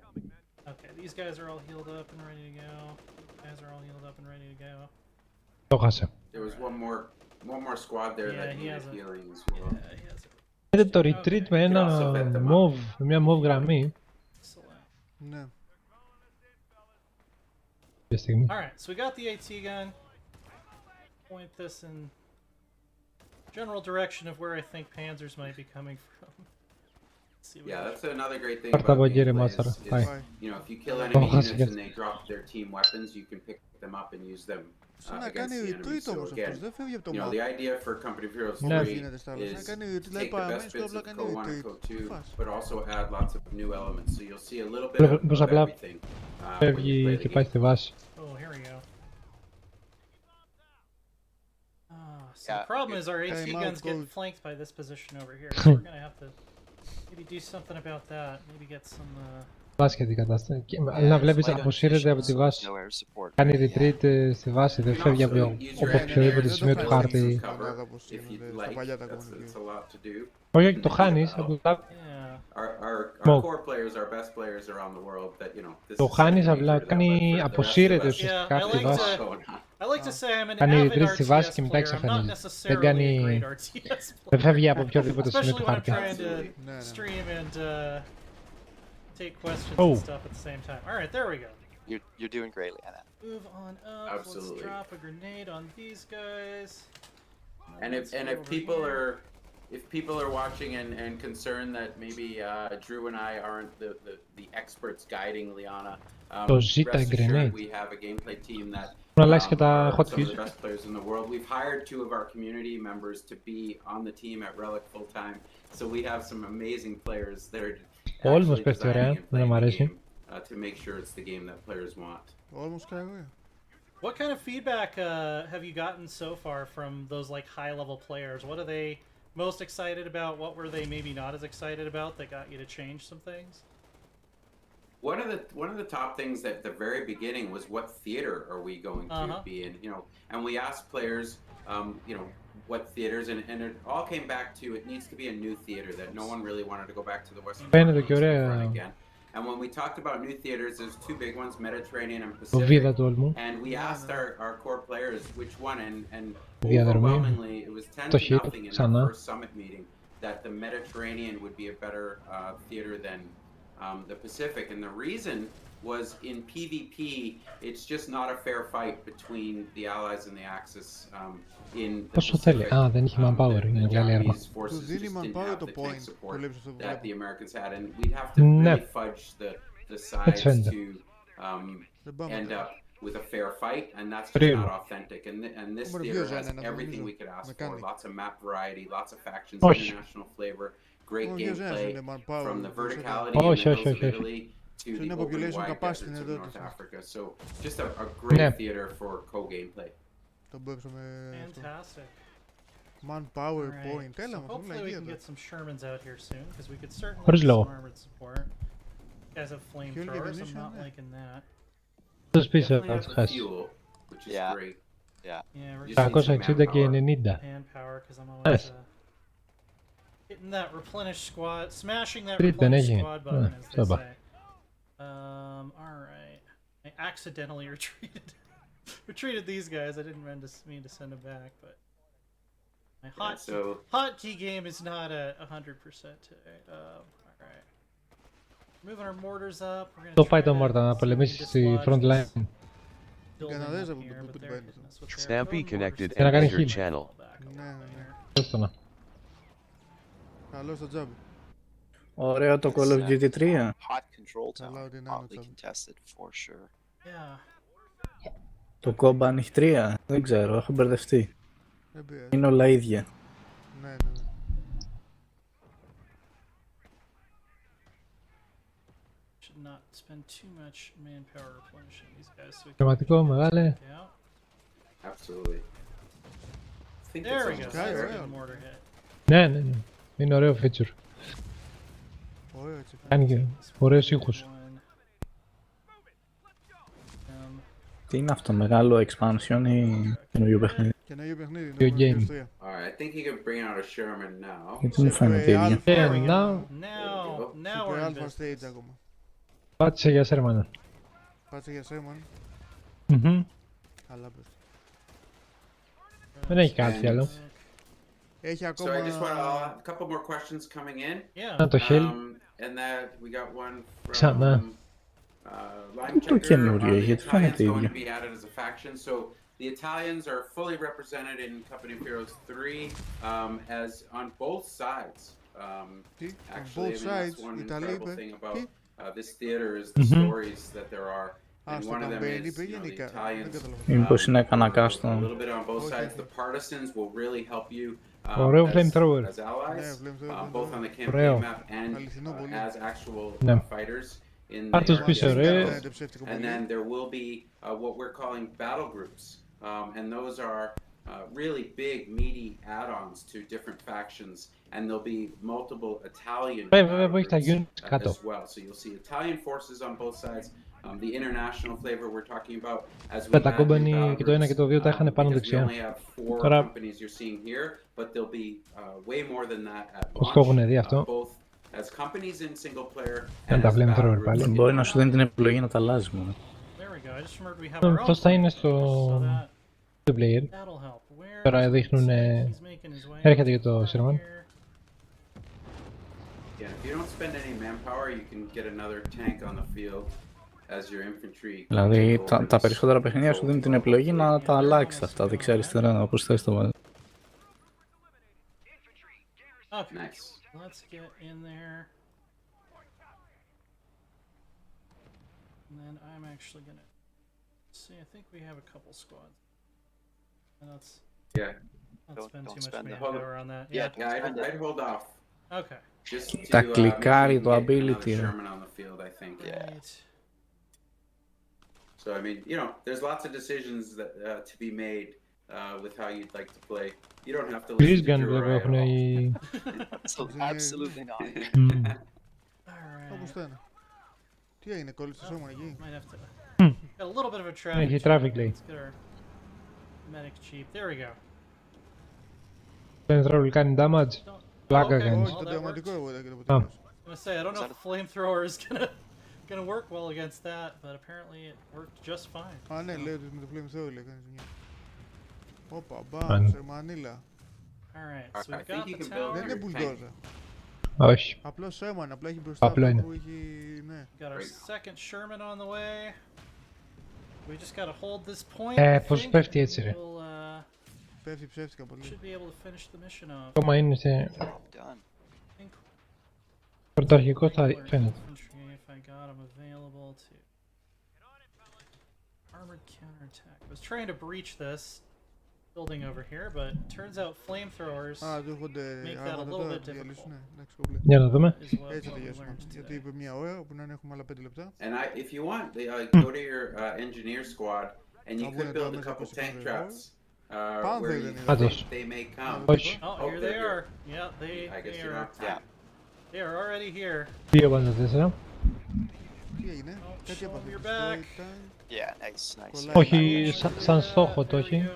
[SPEAKER 12] Okay, these guys are all healed up and ready to go.
[SPEAKER 4] Το χάσε.
[SPEAKER 10] There was one more squad there that needed healing as well.
[SPEAKER 4] Είδε το retreat με μια mauve γραμμή.
[SPEAKER 3] Ναι.
[SPEAKER 12] Alright, so we got the AT gun. Point this in general direction of where I think panzers might be coming from.
[SPEAKER 10] Yeah, that's another great thing about gameplay is, if you kill enemy units and they drop their team weapons, you can pick them up and use them against the enemy. So again, the idea for Company of Heroes 3 is take the best bits of CoH1 and CoH2, but also add lots of new elements. So you'll see a little bit of everything.
[SPEAKER 4] Φεύγει και πάει στη βάση.
[SPEAKER 12] Oh, here we go. So the problem is our AT guns get flanked by this position over here, so we're gonna have to maybe do something about that. Maybe get some.
[SPEAKER 4] Βάσχετη κατάσταση. Να βλέπεις αποσύρεται από τη βάση. Κάνει retreat στη βάση, δεν φεύγει από οποιοδήποτε σημείο του χάρτη. Όχι, το χάνεις. Το χάνεις, απλά κάνει αποσύρεται ουσιαστικά από τη βάση. Κάνει retreat στη βάση και μετά εξαφανίζεται. Δεν φεύγει από οποιοδήποτε σημείο του χάρτη.
[SPEAKER 12] Take questions and stuff at the same time. All right, there we go.
[SPEAKER 13] You're doing great, Leanna.
[SPEAKER 12] Move on up.
[SPEAKER 10] Absolutely.
[SPEAKER 12] Let's drop a grenade on these guys.
[SPEAKER 10] And if people are watching and concerned that maybe Drew and I aren't the experts guiding Liana, rest assured we have a gameplay team that some of the best players in the world. We've hired 2 of our community members to be on the team at Relic full time, so we have some amazing players that are
[SPEAKER 4] Almost πέφτει ωραία, δεν μου αρέσει.
[SPEAKER 10] To make sure it's the game that players want.
[SPEAKER 3] Almost kind
[SPEAKER 12] What kind of feedback have you gotten so far from those high-level players? What are they most excited about? What were they maybe not as excited about that got you to change some things?
[SPEAKER 10] One of the top things at the very beginning was what theater are we going to be in, and we asked players, what theaters, and it all came back to it needs to be a new theater, that no one really wanted to go back to the Western Front again. And when we talked about new theaters, there's two big ones, Mediterranean and Pacific. And we asked our core players which one, and overwhelmingly it was 10-0 in our first summit meeting that the Mediterranean would be a better theater than the Pacific. And the reason was in PvP, it's just not a fair fight between the Allies and the Axis in the Pacific. The Japanese forces just didn't have the tank support that the Americans had, and we'd have to really fudge the sides to end up with a fair fight, and that's just not authentic. And this theater has everything we could ask for. Lots of map variety, lots of factions, international flavor, great gameplay, from the verticality and the hills of Italy to the open wide deserts of North Africa. So just a great theater for co-gameplay.
[SPEAKER 12] Fantastic.
[SPEAKER 3] Manpower point.
[SPEAKER 12] So hopefully we can get some Shermans out here soon, because we could certainly use some armored support. You guys have flamethrowers, I'm not liking that.
[SPEAKER 10] Definitely have the fuel, which is great.
[SPEAKER 13] Yeah.
[SPEAKER 12] Yeah, we're just
[SPEAKER 4] και 90.
[SPEAKER 12] manpower, because I'm always hitting that replenish squad, smashing that
[SPEAKER 4] Τρίτη δεν
[SPEAKER 12] replenish
[SPEAKER 4] έχει.
[SPEAKER 12] squad button, as they
[SPEAKER 4] Σώπα.
[SPEAKER 12] say. Alright. I accidentally retreated these guys. I didn't mean to send them back, but my hotkey game is not at 100% today. Alright. Moving our mortars up. We're gonna
[SPEAKER 4] Το πάει το Μόρτα να πολεμήσει στη front line.
[SPEAKER 2] Stampy connected and enter channel.
[SPEAKER 3] Καλό στο job.
[SPEAKER 14] Ωραίο το Call of Duty 3.
[SPEAKER 13] Hot control tower, hotly contested for sure.
[SPEAKER 12] Yeah.
[SPEAKER 14] Το Combat έχει 3, δεν ξέρω, έχω μπερδευτεί. Είναι όλα ίδια.
[SPEAKER 3] Ναι.
[SPEAKER 12] Should not spend too much manpower replenishing these guys. So
[SPEAKER 4] Πραγματικό μεγάλε.
[SPEAKER 10] Absolutely.
[SPEAKER 12] There we go. That's a good mortar hit.
[SPEAKER 4] Ναι. Είναι ωραίο feature. Κάνει και ωραίους ήχους.
[SPEAKER 14] Τι είναι αυτό, μεγάλο expansion ή καινούριο παιχνίδι?
[SPEAKER 3] Καινούριο παιχνίδι,
[SPEAKER 4] New game.
[SPEAKER 10] Alright, I think you can bring out a Sherman now.
[SPEAKER 14] Γιατί μου φαίνεται ίδιο.
[SPEAKER 12] Now we're in business.
[SPEAKER 3] ακόμα.
[SPEAKER 4] Πάτησε για Σέρμαν.
[SPEAKER 3] Πάτησε για Σέρμαν. Καλά πες.
[SPEAKER 4] Δεν έχει κάτι άλλο.
[SPEAKER 3] Έχει ακόμα...
[SPEAKER 10] So I just want a couple more questions coming in.
[SPEAKER 4] Να το Hell.
[SPEAKER 10] And that we got one from
[SPEAKER 4] Ξανά.
[SPEAKER 14] Το καινούριο, γιατί φαίνεται ίδιο.
[SPEAKER 10] So the Italians are fully represented in Company of Heroes 3 as on both sides. Actually, that's one incredible thing about this theater is the stories that there are. And one of them is the Italians.
[SPEAKER 14] Μήπως είναι κανένα custom.
[SPEAKER 10] A little bit on both sides. The partisans will really help you as allies, both on the campaign map and as actual fighters in the area. And then there will be what we're calling battle groups, and those are really big, meaty add-ons to different factions, and there'll be multiple Italian as well. So you'll see Italian forces on both sides. The international flavor we're talking about as well.
[SPEAKER 4] Τα company και το ένα και το δύο τα είχαν πάνω δεξιά.
[SPEAKER 10] Τώρα but there'll be way more than that at
[SPEAKER 4] πώς το έχουν δει αυτό?
[SPEAKER 10] As companies in single player
[SPEAKER 4] and as battle groups.
[SPEAKER 14] πάλι. Μπορεί να σου δίνει την επιλογή να τα αλλάζει μόνο.
[SPEAKER 4] Πώς θα είναι στο player. Τώρα δείχνουν έρχεται για το Sherman.
[SPEAKER 10] Yeah, if you don't spend any manpower, you can get another tank on the field as your infantry.
[SPEAKER 14] Δηλαδή τα περισσότερα παιχνίδια σου δίνουν την επιλογή να τα αλλάξεις αυτά δεξιά-αριστερά, να προσθέσεις το βάζει.
[SPEAKER 12] Okay,
[SPEAKER 10] nice.
[SPEAKER 12] Let's get in there. And then I'm actually gonna see. I think we have a couple squads. And let's spend too much manpower on that.
[SPEAKER 10] I'd hold off.
[SPEAKER 12] Okay.
[SPEAKER 14] Τα κλικάρει το ability.
[SPEAKER 10] So I mean, there's lots of decisions that to be made with how you'd like to play. You don't have to listen to your
[SPEAKER 13] Absolutely not.
[SPEAKER 3] Όπως το ένα. Τι έγινε, κόλλησε το σώμα εκεί?
[SPEAKER 12] Might have to... Got a little bit of a traffic
[SPEAKER 4] Έχει
[SPEAKER 12] jam.
[SPEAKER 4] traffic, λέει.
[SPEAKER 12] Let's get our medic cheap. There we go.
[SPEAKER 4] Flamethrower κάνει damage. Πλάκα κάνεις.
[SPEAKER 3] Όχι, το δραματικό εγώ είδα και το
[SPEAKER 12] I was gonna say, I don't know if flamethrower is gonna work well against that, but apparently it worked just fine.
[SPEAKER 3] Α, ναι, λέει ότι με το flamethrower λέει κάνεις μια. Όπα, μπαμ, σε μανίλα.
[SPEAKER 12] Alright, so we've got the tower.
[SPEAKER 3] Δεν είναι μπουλντόζα.
[SPEAKER 4] Όχι.
[SPEAKER 3] Απλώς έμανε, απλά έχει μπροστά
[SPEAKER 4] Απλό είναι.
[SPEAKER 3] που έχει, ναι.
[SPEAKER 12] Got our second Sherman on the way. We just gotta hold this point.
[SPEAKER 4] Πώς πέφτει έτσι ρε.
[SPEAKER 3] Πέφτει ψεύτικα πολύ.
[SPEAKER 12] Should be able to finish the mission off.
[SPEAKER 4] Ακόμα είναι σε... Πρωταρχικό θα φαίνεται.
[SPEAKER 12] If I got him available to armored counterattack. I was trying to breach this building over here, but turns out flamethrowers make that a little bit difficult.
[SPEAKER 4] Για να δούμε.
[SPEAKER 3] Έτσι θα τελειώσουμε. Γιατί είπε μια ώρα, όπου να έχουμε άλλα 5 λεπτά.
[SPEAKER 10] And if you want, go to your engineer squad, and you could build a couple tank traps. Where they may come.
[SPEAKER 12] Oh, here they are. Yeah, they are already here.
[SPEAKER 4] 2,4.
[SPEAKER 3] Τι έγινε, κάτι έπαθε.
[SPEAKER 13] Yeah, nice, nice.
[SPEAKER 4] Όχι, σαν στόχο το έχει.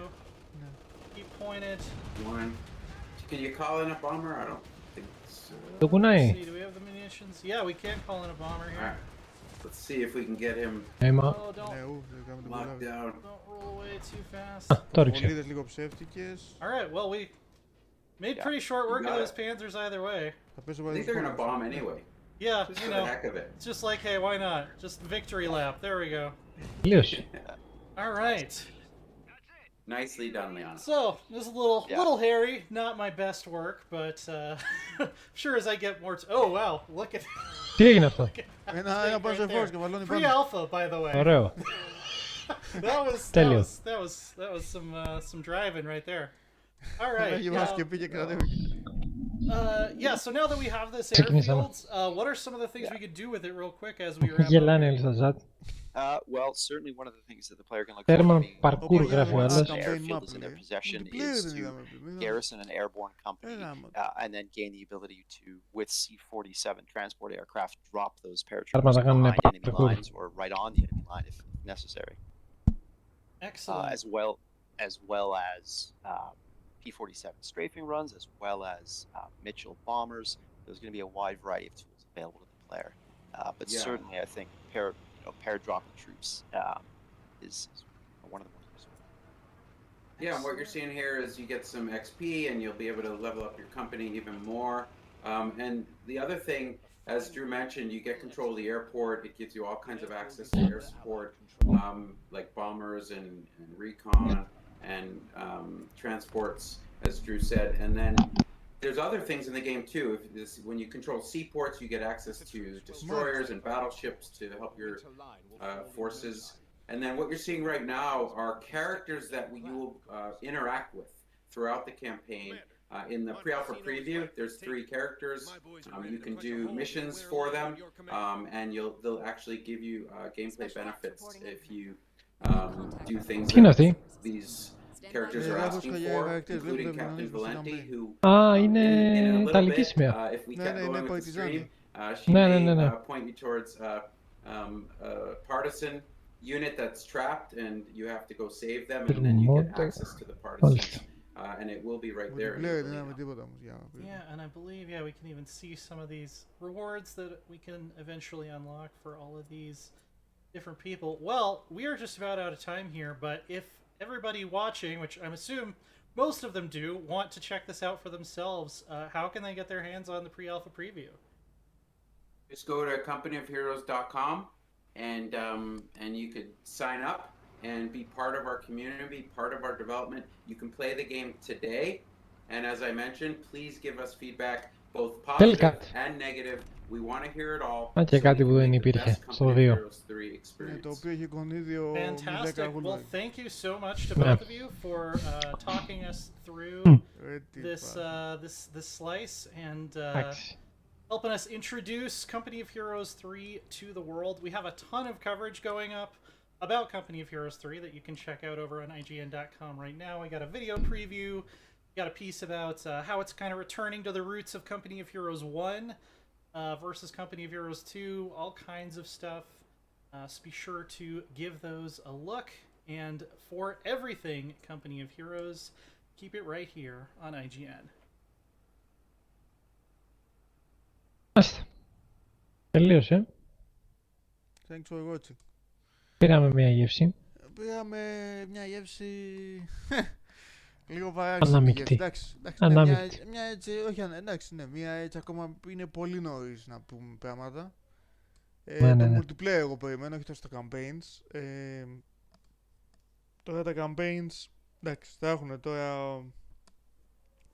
[SPEAKER 12] Keep pointed.
[SPEAKER 10] Can you call in a bomber? I don't think so.
[SPEAKER 4] Το κουνάει.
[SPEAKER 12] Do we have the munitions? Yeah, we can call in a bomber here.
[SPEAKER 10] Let's see if we can get him
[SPEAKER 12] Don't
[SPEAKER 10] locked down.
[SPEAKER 12] roll away too fast.
[SPEAKER 4] Το ρίξε.
[SPEAKER 3] Βολίδες λίγο ψεύτικες.
[SPEAKER 12] Alright, well we made pretty short work of those panzers either way.
[SPEAKER 10] I think they're gonna bomb anyway.
[SPEAKER 12] Yeah,
[SPEAKER 10] Just
[SPEAKER 12] you
[SPEAKER 10] for
[SPEAKER 12] know,
[SPEAKER 10] the heck of it.
[SPEAKER 12] it's just like, hey, why not? Just victory lap. There we go.
[SPEAKER 4] Τελείωσε.
[SPEAKER 12] Alright.
[SPEAKER 10] Nicely done, Leon.
[SPEAKER 12] So, this is a little hairy, not my best work, but sure as I get more oh wow, look at
[SPEAKER 4] Τι έγινε αυτό?
[SPEAKER 3] Ένα πάνω σε φόρς και βαλώνει πάνω.
[SPEAKER 12] Free alpha, by the way.
[SPEAKER 4] Ωραίο.
[SPEAKER 12] that was some driving right there. All right. Yeah, so now that we have this airfield, what are some of the things we could do with it real quick as we wrap up?
[SPEAKER 13] Well, certainly one of the things that the player can look
[SPEAKER 4] Thermal
[SPEAKER 13] forward to
[SPEAKER 4] parkour γράφει ο άλλος.
[SPEAKER 13] the airfield is in their possession is to garrison an airborne company and then gain the ability to, with C-47 transport aircraft, drop those paratroopers behind enemy lines or right on the enemy line if necessary.
[SPEAKER 12] Excellent.
[SPEAKER 13] As well as P-47 strafing runs, as well as Mitchell bombers. There's going to be a wide variety of tools available to the player. But certainly, I think pair-dropping troops is one of the more useful.
[SPEAKER 10] Yeah, and what you're seeing here is you get some XP, and you'll be able to level up your company even more. And the other thing, as Drew mentioned, you get control of the airport. It gives you all kinds of access to air support, like bombers and recon and transports, as Drew said. And then there's other things in the game too. When you control seaports, you get access to destroyers and battleships to help your forces. And then what you're seeing right now are characters that you will interact with throughout the campaign. In the pre-alpha preview, there's 3 characters. You can do missions for them, and they'll actually give you gameplay benefits if you do things that these characters are asking for, including Captain Valenti, who
[SPEAKER 4] είναι ιταλική σημαία.
[SPEAKER 10] if we kept going with the stream, she may point you towards a partisan unit that's trapped, and you have to go save them, and then you get access to the partisans. And it will be right there.
[SPEAKER 12] Yeah, and I believe we can even see some of these rewards that we can eventually unlock for all of these different people. Well, we are just about out of time here, but if everybody watching, which I'm assuming most of them do, want to check this out for themselves, how can they get their hands on the pre-alpha preview?
[SPEAKER 10] Just go to companyofheroes.com and you could sign up and be part of our community, part of our development. You can play the game today, and as I mentioned, please give us feedback, both positive and negative. We want to hear it all.
[SPEAKER 4] Και κάτι που δεν υπήρχε στο 2.
[SPEAKER 3] Το οποίο έχει γονίδιο.
[SPEAKER 12] Fantastic. Well, thank you so much to both of you for talking us through this slice and helping us introduce Company of Heroes 3 to the world. We have a ton of coverage going up about Company of Heroes 3 that you can check out over on IGN.com right now. We got a video preview, we got a piece about how it's kind of returning to the roots of Company of Heroes 1. versus Company of Heroes 2, all kinds of stuff. So be sure to give those a look. And for everything Company of Heroes, keep it right here on IGN.
[SPEAKER 4] Τελείωσε.
[SPEAKER 3] Thanks for watching.
[SPEAKER 4] Πήραμε μια γεύση.
[SPEAKER 3] Πήραμε μια γεύση λίγο παράξενη γεύση. Εντάξει, μια έτσι, όχι, εντάξει, ναι, μια έτσι ακόμα είναι πολύ νωρίς να πούμε πράγματα. Το multiplayer εγώ περιμένω, όχι τόσο τα campaigns. Τώρα τα campaigns, εντάξει, θα έχουν τώρα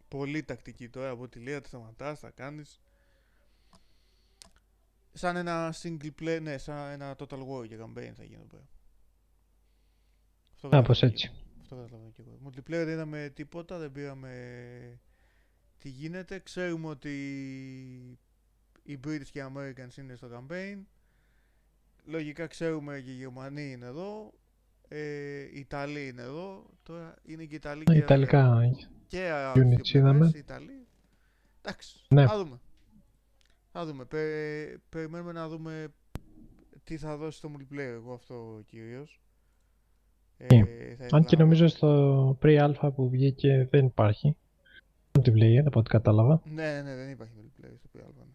[SPEAKER 3] πολύ τακτική τώρα από τη λέει, τα σταματάς, τα κάνεις. Σαν ένα single play, ναι, σαν ένα total war για campaign θα γίνει πέρα.
[SPEAKER 4] Κάπως έτσι.
[SPEAKER 3] Αυτό καταλαβαίνω και εγώ. Multiplayer δεν είδαμε τίποτα, δεν πήραμε τι γίνεται. Ξέρουμε ότι οι British και οι Americans είναι στο campaign. Λογικά ξέρουμε και οι Γερμανοί είναι εδώ. Οι Ιταλοί είναι εδώ. Τώρα είναι και οι Ιταλοί και
[SPEAKER 4] Ιταλικά units είδαμε.
[SPEAKER 3] Ιταλοί. Εντάξει,
[SPEAKER 4] ναι.
[SPEAKER 3] θα δούμε. Θα δούμε. Περιμένουμε να δούμε τι θα δώσει το multiplayer, εγώ αυτό κυρίως.
[SPEAKER 4] Αν και νομίζω στο pre-alpha που βγήκε δεν υπάρχει multiplayer από ό,τι κατάλαβα.
[SPEAKER 3] Ναι, δεν υπάρχει multiplayer στο pre-alpha.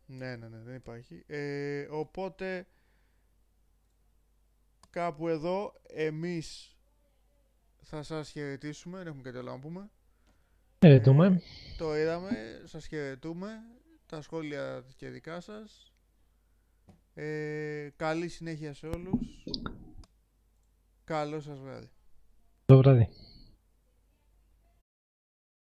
[SPEAKER 3] Ναι, δεν υπάρχει. Οπότε κάπου εδώ εμείς θα σας χαιρετήσουμε, δεν έχουμε κάτι άλλο να πούμε.
[SPEAKER 4] Χαιρετούμε.
[SPEAKER 3] Το είδαμε, σας χαιρετούμε. Τα σχόλια και δικά σας. Καλή συνέχεια σε όλους. Καλό σας βράδυ.
[SPEAKER 4] Καλό βράδυ.